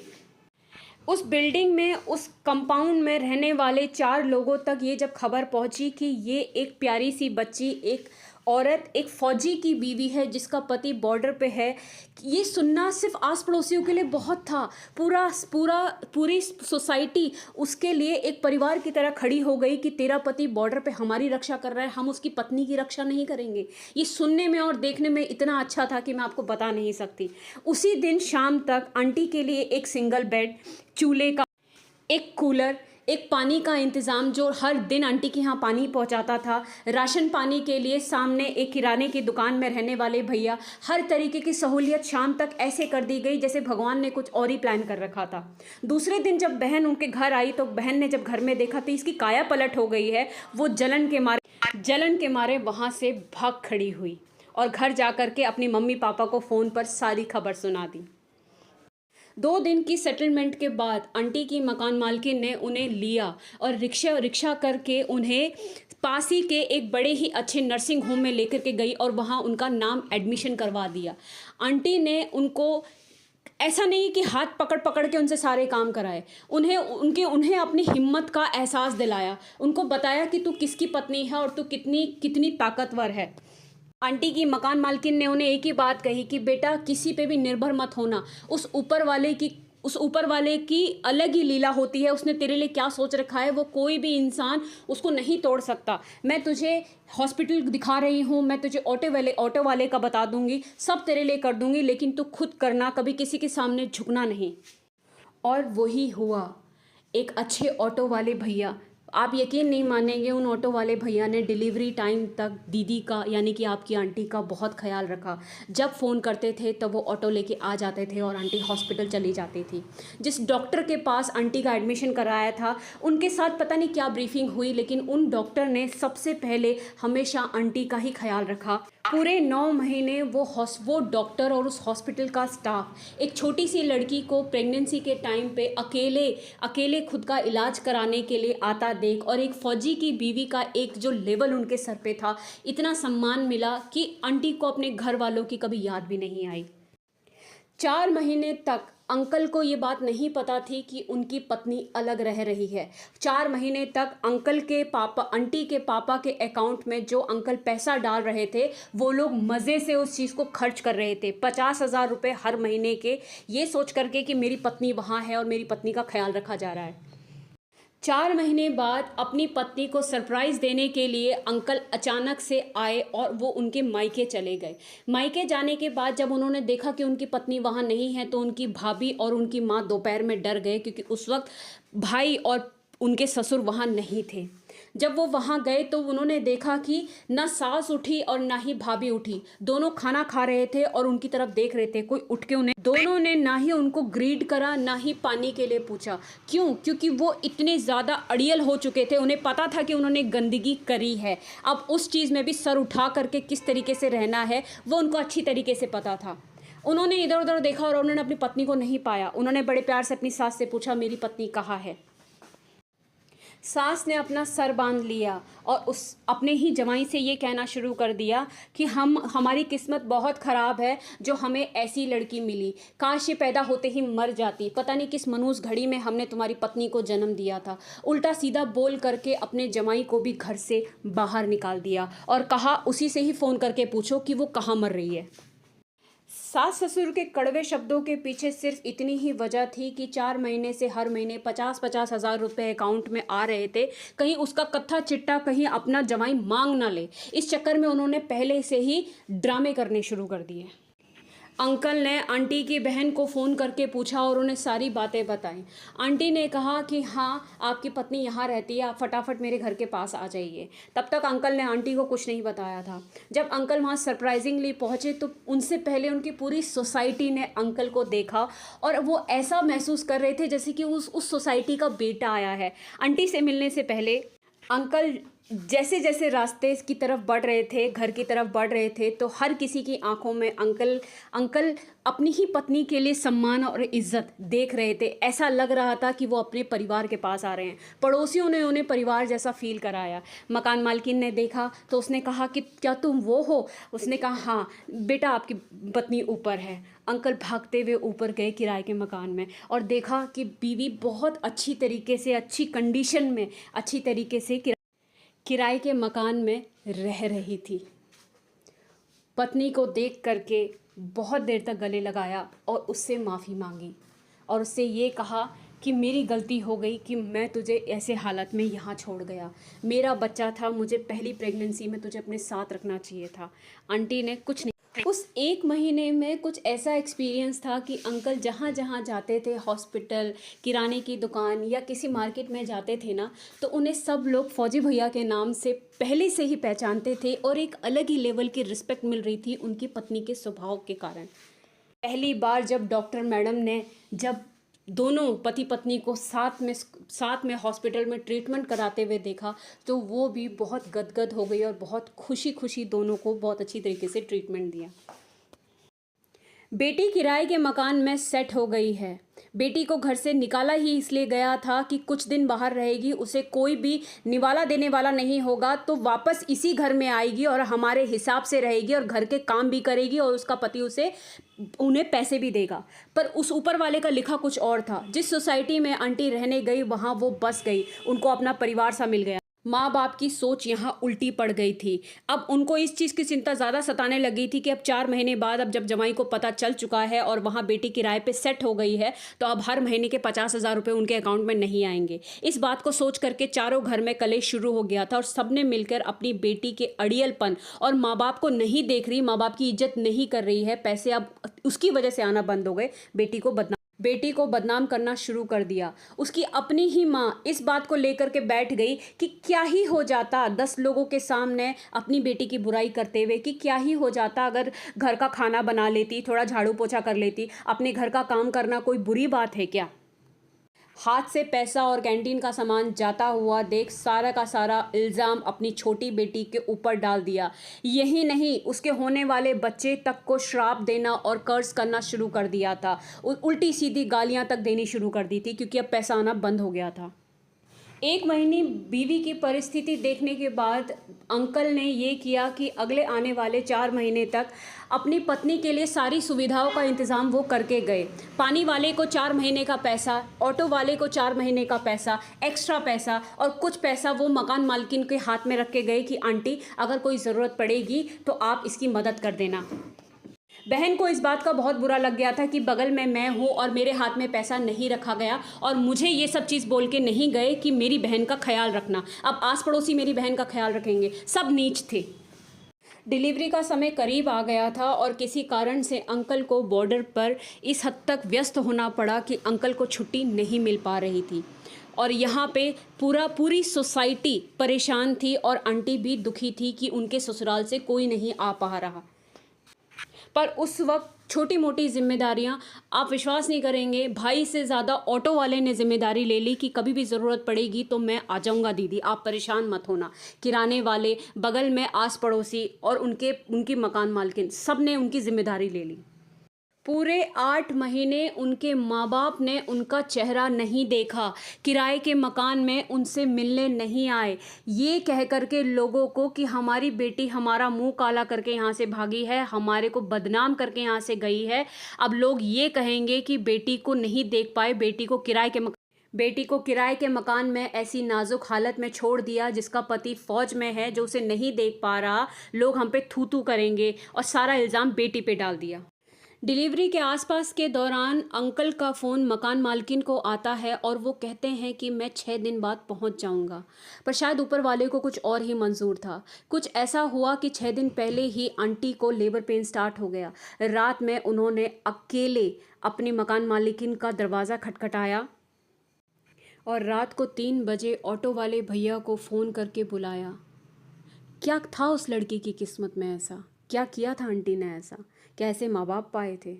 उस बिल्डिंग में, उस कंपाउंड में रहने वाले 4 लोगों तक ये जब खबर पहुंची कि ये एक प्यारी सी बच्ची, एक औरत, एक फौजी की बीवी है जिसका पति बॉर्डर पे है, ये सुनना सिर्फ आस पड़ोसियों के लिए बहुत था। पूरी सोसाइटी उसके लिए एक परिवार की तरह खड़ी हो गई कि तेरा पति बॉर्डर पे हमारी रक्षा कर रहा है, हम उसकी पत्नी की रक्षा नहीं करेंगे। ये सुनने में और देखने में इतना अच्छा था कि मैं आपको बता नहीं सकती। उसी दिन शाम तक आंटी के लिए एक सिंगल बेड, चूल्हे का एक कूलर, एक पानी का इंतज़ाम जो हर दिन आंटी के यहाँ पानी पहुँचाता था, राशन पानी के लिए सामने एक किराने की दुकान में रहने वाले भैया, हर तरीके की सहूलियत शाम तक ऐसे कर दी गई जैसे भगवान ने कुछ और ही प्लान कर रखा था। दूसरे दिन जब बहन उनके घर आई तो बहन ने जब घर में देखा तो इसकी काया पलट हो गई है। वो जलन के मारे वहाँ से भाग खड़ी हुई और घर जा कर के अपनी मम्मी पापा को फ़ोन पर सारी खबर सुना दी। 2 दिन की सेटलमेंट के बाद आंटी की मकान मालकिन ने उन्हें लिया और रिक्शा करके उन्हें पास ही के एक बड़े ही अच्छे नर्सिंग होम में लेकर के गई और वहाँ उनका नाम एडमिशन करवा दिया। आंटी ने उनको ऐसा नहीं कि हाथ पकड़ पकड़ के उनसे सारे काम कराए, उन्हें अपनी हिम्मत का एहसास दिलाया, उनको बताया कि तू किसकी पत्नी है और तू कितनी ताकतवर है। आंटी की मकान मालकिन ने उन्हें एक ही बात कही कि बेटा किसी पे भी निर्भर मत होना, उस ऊपर वाले की अलग ही लीला होती है, उसने तेरे लिए क्या सोच रखा है वो कोई भी इंसान उसको नहीं तोड़ सकता। मैं तुझे हॉस्पिटल दिखा रही हूँ, मैं तुझे ऑटो वाले का बता दूंगी, सब तेरे लिए कर दूंगी, लेकिन तू खुद करना, कभी किसी के सामने झुकना नहीं। और वही हुआ। एक अच्छे ऑटो वाले भैया, आप यकीन नहीं मानेंगे, उन ऑटो वाले भैया ने डिलीवरी टाइम तक दीदी का यानी कि आपकी आंटी का बहुत ख्याल रखा। जब फ़ोन करते थे तब वो ऑटो लेके आ जाते थे और आंटी हॉस्पिटल चली जाती थी। जिस डॉक्टर के पास आंटी का एडमिशन कराया था उनके साथ पता नहीं क्या ब्रीफिंग हुई, लेकिन उन डॉक्टर ने सबसे पहले हमेशा आंटी का ही ख्याल रखा। पूरे 9 महीने वो डॉक्टर और उस हॉस्पिटल का स्टाफ एक छोटी सी लड़की को प्रेगनेंसी के टाइम पे अकेले खुद का इलाज कराने के लिए आता देख, और एक फ़ौजी की बीवी का एक जो लेवल उनके सर पे था, इतना सम्मान मिला कि आंटी को अपने घर वालों की कभी याद भी नहीं आई। 4 महीने तक अंकल को ये बात नहीं पता थी कि उनकी पत्नी अलग रह रही है। 4 महीने तक आंटी के पापा के अकाउंट में जो अंकल पैसा डाल रहे थे वो लोग मज़े से उस चीज़ को खर्च कर रहे थे, 50,000 रुपये हर महीने के, ये सोच करके कि मेरी पत्नी वहाँ है और मेरी पत्नी का ख्याल रखा जा रहा है। 4 महीने बाद अपनी पत्नी को सरप्राइज़ देने के लिए अंकल अचानक से आए और वो उनके मायके चले गए। मायके जाने के बाद जब उन्होंने देखा कि उनकी पत्नी वहाँ नहीं है तो उनकी भाभी और उनकी माँ दोपहर में डर गए, क्योंकि उस वक्त भाई और उनके ससुर वहाँ नहीं थे। जब वो वहाँ गए तो उन्होंने देखा कि ना सास उठी और ना ही भाभी उठी, दोनों खाना खा रहे थे और उनकी तरफ देख रहे थे, कोई उठ के उन्हें, दोनों ने ना ही उनको ग्रीट करा ना ही पानी के लिए पूछा। क्यों? क्योंकि वो इतने ज़्यादा अड़ियल हो चुके थे, उन्हें पता था कि उन्होंने गंदगी करी है। अब उस चीज़ में भी सर उठा करके किस तरीके से रहना है वो उनको अच्छी तरीके से पता था। उन्होंने इधर उधर देखा और उन्होंने अपनी पत्नी को नहीं पाया। उन्होंने बड़े प्यार से अपनी सास से पूछा, मेरी पत्नी कहाँ है? सास ने अपना सर बांध लिया और उस अपने ही जमाई से ये कहना शुरू कर दिया कि हमारी किस्मत बहुत ख़राब है जो हमें ऐसी लड़की मिली, काश ये पैदा होते ही मर जाती, पता नहीं किस मनूस घड़ी में हमने तुम्हारी पत्नी को जन्म दिया था। उल्टा सीधा बोल करके अपने जमाई को भी घर से बाहर निकाल दिया और कहा उसी से ही फ़ोन करके पूछो कि वो कहाँ मर रही है। सास ससुर के कड़वे शब्दों के पीछे सिर्फ इतनी ही वजह थी कि 4 महीने से हर महीने 50-50 हज़ार रुपये अकाउंट में आ रहे थे, कहीं उसका कत्था चिट्टा कहीं अपना जमाई मांग ना ले। इस चक्कर में उन्होंने पहले से ही ड्रामे करने शुरू कर दिए। अंकल ने आंटी की बहन को फ़ोन करके पूछा और उन्हें सारी बातें बताई। आंटी ने कहा कि हाँ, आपकी पत्नी यहाँ रहती है, आप फटाफट मेरे घर के पास आ जाइए। तब तक अंकल ने आंटी को कुछ नहीं बताया था। जब अंकल वहाँ सरप्राइजिंगली पहुँचे तो उनसे पहले उनकी पूरी सोसाइटी ने अंकल को देखा और वो ऐसा महसूस कर रहे थे जैसे कि उस सोसाइटी का बेटा आया है। आंटी से मिलने से पहले अंकल जैसे जैसे रास्ते की तरफ बढ़ रहे थे, घर की तरफ बढ़ रहे थे, तो हर किसी की आंखों में अंकल अपनी ही पत्नी के लिए सम्मान और इज्जत देख रहे थे। ऐसा लग रहा था कि वो अपने परिवार के पास आ रहे हैं। पड़ोसियों ने उन्हें परिवार जैसा फील कराया। मकान मालकिन ने देखा तो उसने कहा कि क्या तुम वो हो? उसने कहा हाँ बेटा, आपकी पत्नी ऊपर है। अंकल भागते हुए ऊपर गए किराए के मकान में और देखा कि बीवी बहुत अच्छी तरीके से, अच्छी कंडीशन में, अच्छी तरीके से किराए के मकान में रह रही थी। पत्नी को देख करके बहुत देर तक गले लगाया और उससे माफ़ी मांगी और उससे ये कहा कि मेरी गलती हो गई कि मैं तुझे ऐसे हालत में यहाँ छोड़ गया। मेरा बच्चा था, मुझे पहली प्रेगनेंसी में तुझे अपने साथ रखना चाहिए था। आंटी ने कुछ नहीं। उस 1 महीने में कुछ ऐसा एक्सपीरियंस था कि अंकल जहाँ जहाँ जाते थे, हॉस्पिटल, किराने की दुकान या किसी मार्केट में जाते थे ना, तो उन्हें सब लोग फौजी भैया के नाम से पहले से ही पहचानते थे और एक अलग ही लेवल की रिस्पेक्ट मिल रही थी उनकी पत्नी के स्वभाव के कारण। पहली बार जब डॉक्टर मैडम ने जब दोनों पति पत्नी को साथ में हॉस्पिटल में ट्रीटमेंट कराते हुए देखा तो वो भी बहुत गदगद हो गई और बहुत खुशी दोनों को बहुत अच्छी तरीके से ट्रीटमेंट दिया। बेटी किराए के मकान में सेट हो गई है। बेटी को घर से निकाला ही इसलिए गया था कि कुछ दिन बाहर रहेगी, उसे कोई भी निवाला देने वाला नहीं होगा, तो वापस इसी घर में आएगी और हमारे हिसाब से रहेगी और घर के काम भी करेगी और उसका पति उन्हें पैसे भी देगा। पर उस ऊपर वाले का लिखा कुछ और था। जिस सोसाइटी में आंटी रहने गई वहाँ वो बस गई, उनको अपना परिवार सा मिल गया। माँ बाप की सोच यहाँ उल्टी पड़ गई थी। अब उनको इस चीज़ की चिंता ज़्यादा सताने लगी थी कि अब 4 महीने बाद, अब जब जमाई को पता चल चुका है और वहाँ बेटी किराए पे सेट हो गई है, तो अब हर महीने के 50,000 रुपये उनके अकाउंट में नहीं आएंगे। इस बात को सोच करके चारों घर में कलेश शुरू हो गया था और सबने मिलकर अपनी बेटी के अड़ियलपन और माँ बाप को नहीं देख रही, माँ बाप की इज्जत नहीं कर रही है, पैसे अब उसकी वजह से आना बंद हो गए, बेटी को बदनाम करना शुरू कर दिया। उसकी अपनी ही माँ इस बात को लेकर के बैठ गई कि क्या ही हो जाता 10 लोगों के सामने अपनी बेटी की बुराई करते हुए, कि क्या ही हो जाता अगर घर का खाना बना लेती, थोड़ा झाड़ू पोछा कर लेती। अपने घर का काम करना कोई बुरी बात है क्या? हाथ से पैसा और कैंटीन का सामान जाता हुआ देख सारा का सारा इल्ज़ाम अपनी छोटी बेटी के ऊपर डाल दिया। यही नहीं, उसके होने वाले बच्चे तक को श्राप देना और कर्ज करना शुरू कर दिया था। उल्टी सीधी गालियां तक देनी शुरू कर दी थी क्योंकि अब पैसा आना बंद हो गया था। 1 महीने बीवी की परिस्थिति देखने के बाद अंकल ने ये किया कि अगले आने वाले 4 महीने तक अपनी पत्नी के लिए सारी सुविधाओं का इंतज़ाम वो करके गए। पानी वाले को 4 महीने का पैसा, ऑटो वाले को 4 महीने का पैसा, एक्स्ट्रा पैसा और कुछ पैसा वो मकान मालकिन के हाथ में रख के गए कि आंटी अगर कोई ज़रूरत पड़ेगी तो आप इसकी मदद कर देना। बहन को इस बात का बहुत बुरा लग गया था कि बगल में मैं हूँ और मेरे हाथ में पैसा नहीं रखा गया और मुझे ये सब चीज़ बोल के नहीं गए कि मेरी बहन का ख्याल रखना। अब आस पड़ोसी मेरी बहन का ख्याल रखेंगे। सब नीच थे। डिलीवरी का समय करीब आ गया था और किसी कारण से अंकल को बॉर्डर पर इस हद तक व्यस्त होना पड़ा कि अंकल को छुट्टी नहीं मिल पा रही थी। और यहाँ पे पूरी सोसाइटी परेशान थी और आंटी भी दुखी थी कि उनके ससुराल से कोई नहीं आ पा रहा। पर उस वक्त छोटी मोटी जिम्मेदारियां, आप विश्वास नहीं करेंगे, भाई से ज़्यादा ऑटो वाले ने जिम्मेदारी ले ली कि कभी भी ज़रूरत पड़ेगी तो मैं आ जाऊंगा दीदी, आप परेशान मत होना। किराने वाले, बगल में आस पड़ोसी और उनकी मकान मालकिन, सब ने उनकी जिम्मेदारी ले ली। पूरे 8 महीने उनके माँ बाप ने उनका चेहरा नहीं देखा, किराए के मकान में उनसे मिलने नहीं आए, ये कह करके लोगों को कि हमारी बेटी हमारा मुंह काला करके यहाँ से भागी है, हमारे को बदनाम करके यहाँ से गई है। अब लोग ये कहेंगे कि बेटी को नहीं देख पाए, बेटी को किराए के मकान में ऐसी नाजुक हालत में छोड़ दिया जिसका पति फौज में है, जो उसे नहीं देख पा रहा, लोग हम पे थू थू करेंगे और सारा इल्ज़ाम बेटी पे डाल दिया। डिलीवरी के आसपास के दौरान अंकल का फ़ोन मकान मालकिन को आता है और वो कहते हैं कि मैं 6 दिन बाद पहुंच जाऊंगा। पर शायद ऊपर वाले को कुछ और ही मंजूर था। कुछ ऐसा हुआ कि 6 दिन पहले ही आंटी को लेबर पेन स्टार्ट हो गया। रात में उन्होंने अकेले अपनी मकान मालिकिन का दरवाज़ा खटखटाया और रात को 3 बजे ऑटो वाले भैया को फ़ोन करके बुलाया। क्या था उस लड़की की किस्मत में ऐसा? क्या किया था आंटी ने ऐसा? कैसे माँ बाप पाए थे?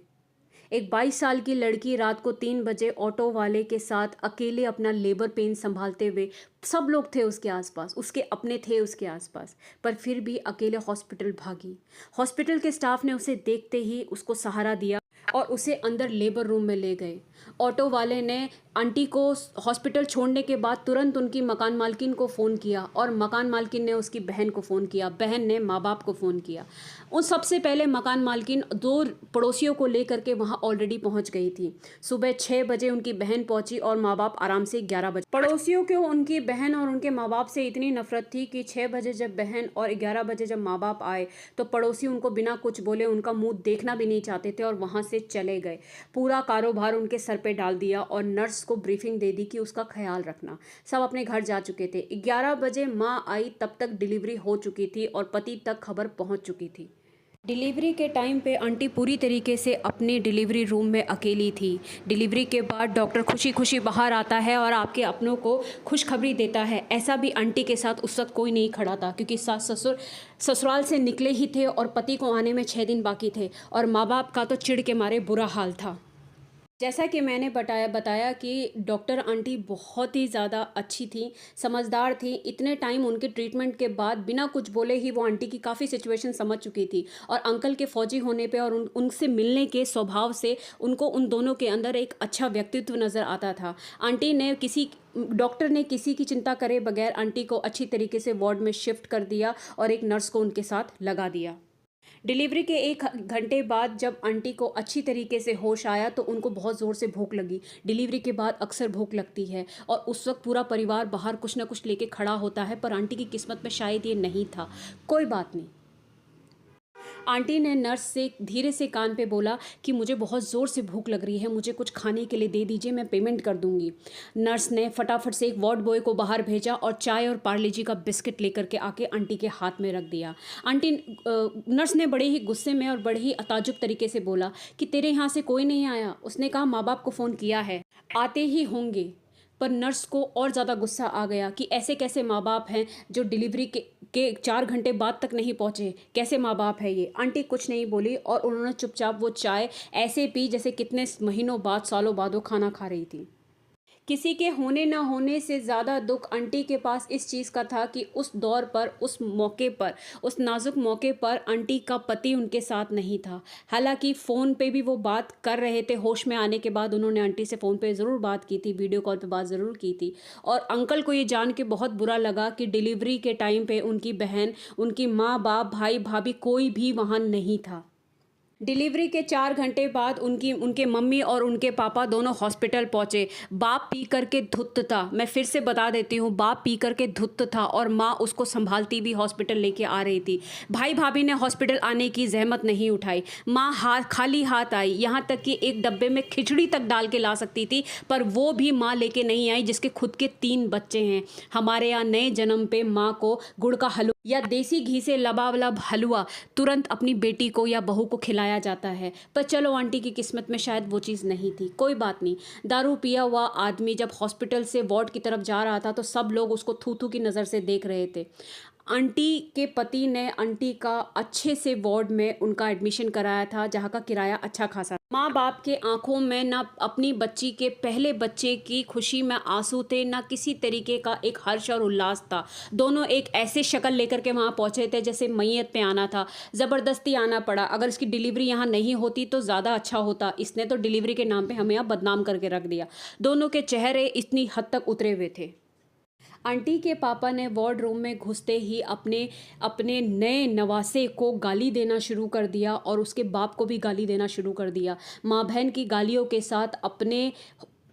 एक 22 साल की लड़की रात को 3 बजे ऑटो वाले के साथ अकेले अपना लेबर पेन संभालते हुए, सब लोग थे उसके आसपास, उसके अपने थे उसके आसपास, पर फिर भी अकेले हॉस्पिटल भागी। हॉस्पिटल के स्टाफ ने उसे देखते ही उसको सहारा दिया और उसे अंदर लेबर रूम में ले गए। ऑटो वाले ने आंटी को हॉस्पिटल छोड़ने के बाद तुरंत उनकी मकान मालकिन को फ़ोन किया और मकान मालकिन ने उसकी बहन को फ़ोन किया, बहन ने माँ बाप को फ़ोन किया। उन सबसे पहले मकान मालकिन 2 पड़ोसियों को लेकर के वहाँ ऑलरेडी पहुँच गई थी। सुबह 6 बजे उनकी बहन पहुँची और माँ बाप आराम से 11 बजे। पड़ोसियों को उनकी बहन और उनके माँ बाप से इतनी नफरत थी कि 6 बजे जब बहन और 11 बजे जब माँ बाप आए तो पड़ोसी उनको बिना कुछ बोले उनका मुँह देखना भी नहीं चाहते थे और वहाँ से चले गए। पूरा कारोबार उनके सर पे डाल दिया और नर्स को ब्रीफिंग दे दी कि उसका ख्याल रखना। सब अपने घर जा चुके थे। 11 बजे माँ आई, तब तक डिलीवरी हो चुकी थी और पति तक खबर पहुंच चुकी थी। डिलीवरी के टाइम पे आंटी पूरी तरीके से अपने डिलीवरी रूम में अकेली थी। डिलीवरी के बाद डॉक्टर खुशी खुशी बाहर आता है और आपके अपनों को खुशखबरी देता है। ऐसा भी आंटी के साथ उस वक्त कोई नहीं खड़ा था, क्योंकि सास ससुर ससुराल से निकले ही थे और पति को आने में 6 दिन बाकी थे और माँ बाप का तो चिढ़ के मारे बुरा हाल था। जैसा कि मैंने बताया कि डॉक्टर आंटी बहुत ही ज़्यादा अच्छी थी, समझदार थी। इतने टाइम उनके ट्रीटमेंट के बाद बिना कुछ बोले ही वो आंटी की काफ़ी सिचुएशन समझ चुकी थी और अंकल के फौजी होने पे और उनसे मिलने के स्वभाव से उनको उन दोनों के अंदर एक अच्छा व्यक्तित्व नज़र आता था। डॉक्टर ने किसी की चिंता करे बगैर आंटी को अच्छी तरीके से वार्ड में शिफ्ट कर दिया और एक नर्स को उनके साथ लगा दिया। डिलीवरी के 1 घंटे बाद जब आंटी को अच्छी तरीके से होश आया तो उनको बहुत ज़ोर से भूख लगी। डिलीवरी के बाद अक्सर भूख लगती है और उस वक्त पूरा परिवार बाहर कुछ ना कुछ लेके खड़ा होता है, पर आंटी की किस्मत में शायद ये नहीं था। कोई बात नहीं। आंटी ने नर्स से धीरे से कान पे बोला कि मुझे बहुत ज़ोर से भूख लग रही है, मुझे कुछ खाने के लिए दे दीजिए, मैं पेमेंट कर दूंगी। नर्स ने फटाफट से एक वार्ड बॉय को बाहर भेजा और चाय और पार्ले जी का बिस्किट लेकर के आके आंटी के हाथ में रख दिया। नर्स ने बड़े ही गुस्से में और बड़े ही ताज्जुब तरीके से बोला कि तेरे यहाँ से कोई नहीं आया? उसने कहा माँ बाप को फ़ोन किया है, आते ही होंगे। पर नर्स को और ज़्यादा गुस्सा आ गया कि ऐसे कैसे माँ बाप हैं जो डिलीवरी के 4 घंटे बाद तक नहीं पहुँचे, कैसे माँ बाप है ये? आंटी कुछ नहीं बोली और उन्होंने चुपचाप वो चाय ऐसे पी जैसे कितने महीनों बाद, सालों बाद वो खाना खा रही थी। किसी के होने ना होने से ज़्यादा दुख आंटी के पास इस चीज़ का था कि उस दौर पर, उस मौके पर, उस नाजुक मौके पर आंटी का पति उनके साथ नहीं था। हालांकि फ़ोन पे भी वो बात कर रहे थे, होश में आने के बाद उन्होंने आंटी से फ़ोन पे ज़रूर बात की थी, वीडियो कॉल पे बात ज़रूर की थी। और अंकल को ये जान के बहुत बुरा लगा कि डिलीवरी के टाइम पे उनकी बहन, उनकी माँ बाप, भाई भाभी कोई भी वहाँ नहीं था। डिलीवरी के 4 घंटे बाद उनके मम्मी और उनके पापा दोनों हॉस्पिटल पहुंचे। बाप पी करके धुत था, मैं फिर से बता देती हूँ, बाप पी करके धुत था और माँ उसको संभालती भी हॉस्पिटल लेके आ रही थी। भाई भाभी ने हॉस्पिटल आने की जहमत नहीं उठाई। माँ खाली हाथ आई, यहाँ तक कि एक डब्बे में खिचड़ी तक डाल के ला सकती थी, पर वो भी माँ लेके नहीं आई जिसके खुद के 3 बच्चे हैं। हमारे यहाँ नए जन्म पे माँ को गुड़ का हलवा या देसी घी से लबालब हलवा तुरंत अपनी बेटी को या बहू को खिलाया खिलाया जाता है। पर चलो आंटी की किस्मत में शायद वो चीज़ नहीं थी, कोई बात नहीं। दारू पिया हुआ आदमी जब हॉस्पिटल से वार्ड की तरफ जा रहा था तो सब लोग उसको थू थू की नज़र से देख रहे थे। आंटी के पति ने आंटी का अच्छे से वार्ड में उनका एडमिशन कराया था, जहाँ का किराया अच्छा खासा। माँ बाप के आंखों में ना अपनी बच्ची के पहले बच्चे की खुशी में आंसू थे, ना किसी तरीके का एक हर्ष और उल्लास था। दोनों एक ऐसे शक्ल लेकर के वहाँ पहुँचे थे जैसे मैयत पे आना था, ज़बरदस्ती आना पड़ा। अगर इसकी डिलीवरी यहाँ नहीं होती तो ज़्यादा अच्छा होता, इसने तो डिलीवरी के नाम पे हमें यहाँ बदनाम करके रख दिया। दोनों के चेहरे इतनी हद तक उतरे हुए थे। आंटी के पापा ने वार्ड रूम में घुसते ही अपने अपने नए नवासे को गाली देना शुरू कर दिया और उसके बाप को भी गाली देना शुरू कर दिया। माँ बहन की गालियों के साथ अपने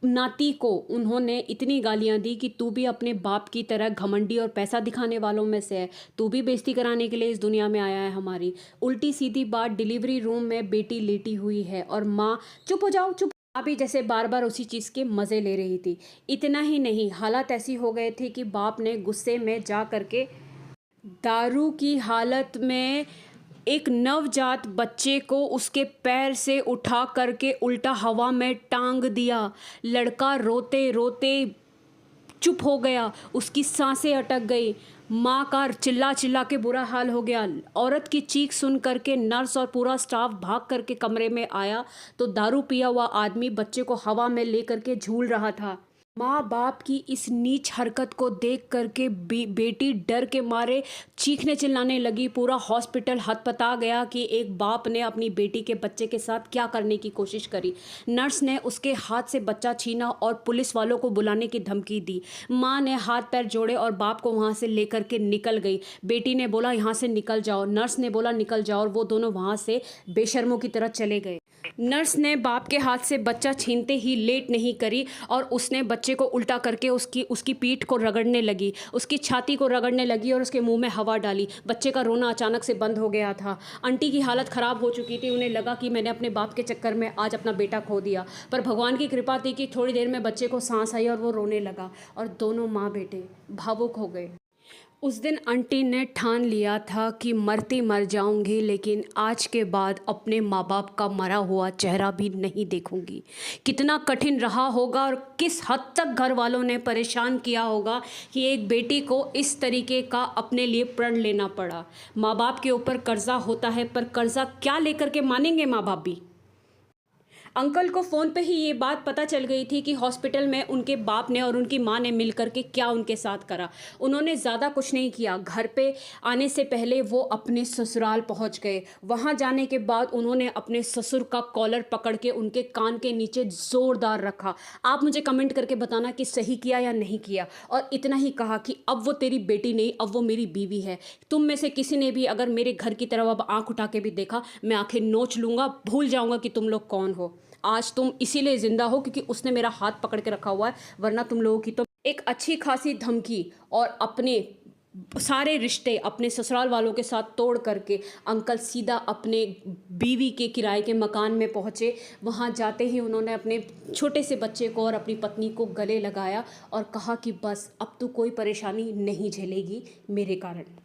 नाती को उन्होंने इतनी गालियां दी कि तू भी अपने बाप की तरह घमंडी और पैसा दिखाने वालों में से है, तू भी बेइज्जती कराने के लिए इस दुनिया में आया है हमारी। उल्टी सीधी बात, डिलीवरी रूम में बेटी लेटी हुई है और माँ चुप हो जाओ चुप। अभी जैसे बार बार उसी चीज़ के मज़े ले रही थी। इतना ही नहीं, हालात ऐसी हो गए थे कि बाप ने गुस्से में जा करके दारू की हालत में एक नवजात बच्चे को उसके पैर से उठा करके उल्टा हवा में टांग दिया। लड़का रोते रोते चुप हो गया, उसकी सांसें अटक गई। माँ का चिल्ला चिल्ला के बुरा हाल हो गया। औरत की चीख सुन करके नर्स और पूरा स्टाफ भाग करके कमरे में आया तो दारू पिया हुआ आदमी बच्चे को हवा में ले करके झूल रहा था। माँ बाप की इस नीच हरकत को देख करके बेटी डर के मारे चीखने चिल्लाने लगी। पूरा हॉस्पिटल हतपता गया कि एक बाप ने अपनी बेटी के बच्चे के साथ क्या करने की कोशिश करी। नर्स ने उसके हाथ से बच्चा छीना और पुलिस वालों को बुलाने की धमकी दी। माँ ने हाथ पैर जोड़े और बाप को वहाँ से लेकर के निकल गई। बेटी ने बोला यहाँ से निकल जाओ, नर्स ने बोला निकल जाओ, और वो दोनों वहाँ से बेशर्मों की तरह चले गए। नर्स ने बाप के हाथ से बच्चा छीनते ही लेट नहीं करी और उसने बच्चे को उल्टा करके उसकी पीठ को रगड़ने लगी, उसकी छाती को रगड़ने लगी और उसके मुंह में हवा डाली। बच्चे का रोना अचानक से बंद हो गया था। आंटी की हालत ख़राब हो चुकी थी। उन्हें लगा कि मैंने अपने बाप के चक्कर में आज अपना बेटा खो दिया, पर भगवान की कृपा थी कि थोड़ी देर में बच्चे को सांस आई और वो रोने लगा और दोनों माँ बेटे भावुक हो गए। उस दिन आंटी ने ठान लिया था कि मरती मर जाऊंगी, लेकिन आज के बाद अपने माँ बाप का मरा हुआ चेहरा भी नहीं देखूंगी। कितना कठिन रहा होगा और किस हद तक घर वालों ने परेशान किया होगा कि एक बेटी को इस तरीके का अपने लिए प्रण लेना पड़ा। माँ बाप के ऊपर कर्जा होता है, पर कर्जा क्या लेकर के मानेंगे माँ बाप भी। अंकल को फ़ोन पे ही ये बात पता चल गई थी कि हॉस्पिटल में उनके बाप ने और उनकी माँ ने मिल करके क्या उनके साथ करा। उन्होंने ज़्यादा कुछ नहीं किया। घर पे आने से पहले वो अपने ससुराल पहुंच गए। वहां जाने के बाद उन्होंने अपने ससुर का कॉलर पकड़ के उनके कान के नीचे ज़ोरदार रखा। आप मुझे कमेंट करके बताना कि सही किया या नहीं किया। और इतना ही कहा कि अब वो तेरी बेटी नहीं, अब वो मेरी बीवी है। तुम में से किसी ने भी अगर मेरे घर की तरफ अब आँख उठा के भी देखा, मैं आंखें नोच लूँगा, भूल जाऊँगा कि तुम लोग कौन हो। आज तुम इसीलिए जिंदा हो क्योंकि उसने मेरा हाथ पकड़ के रखा हुआ है, वरना तुम लोगों की तो एक अच्छी खासी धमकी और अपने सारे रिश्ते अपने ससुराल वालों के साथ तोड़ करके अंकल सीधा अपने बीवी के किराए के मकान में पहुंचे। वहां जाते ही उन्होंने अपने छोटे से बच्चे को और अपनी पत्नी को गले लगाया और कहा कि बस अब तो कोई परेशानी नहीं झेलेगी मेरे कारण।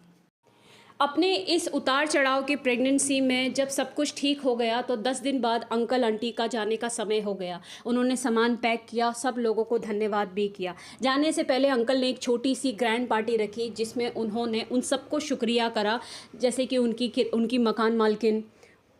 अपने इस उतार चढ़ाव की प्रेगनेंसी में जब सब कुछ ठीक हो गया तो 10 दिन बाद अंकल आंटी का जाने का समय हो गया। उन्होंने सामान पैक किया, सब लोगों को धन्यवाद भी किया। जाने से पहले अंकल ने एक छोटी सी ग्रैंड पार्टी रखी जिसमें उन्होंने उन सबको शुक्रिया करा, जैसे कि उनकी मकान मालकिन,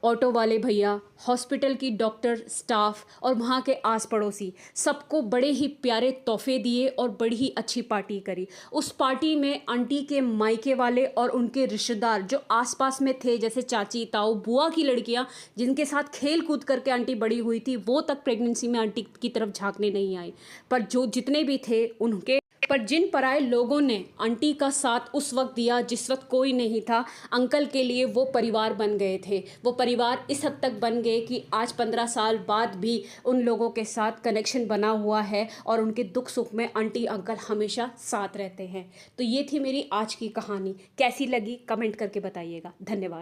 ऑटो वाले भैया, हॉस्पिटल की डॉक्टर, स्टाफ और वहाँ के आस पड़ोसी, सबको बड़े ही प्यारे तोहफे दिए और बड़ी ही अच्छी पार्टी करी। उस पार्टी में आंटी के मायके वाले और उनके रिश्तेदार जो आसपास में थे, जैसे चाची, ताऊ, बुआ की लड़कियाँ जिनके साथ खेल कूद करके आंटी बड़ी हुई थी, वो तक प्रेगनेंसी में आंटी की तरफ झांकने नहीं आई। पर जो जितने भी थे उनके पर जिन पराए लोगों ने आंटी का साथ उस वक्त दिया जिस वक्त कोई नहीं था, अंकल के लिए वो परिवार बन गए थे। वो परिवार इस हद तक बन गए कि आज 15 साल बाद भी उन लोगों के साथ कनेक्शन बना हुआ है और उनके दुख सुख में आंटी अंकल हमेशा साथ रहते हैं। तो ये थी मेरी आज की कहानी। कैसी लगी कमेंट करके बताइएगा। धन्यवाद।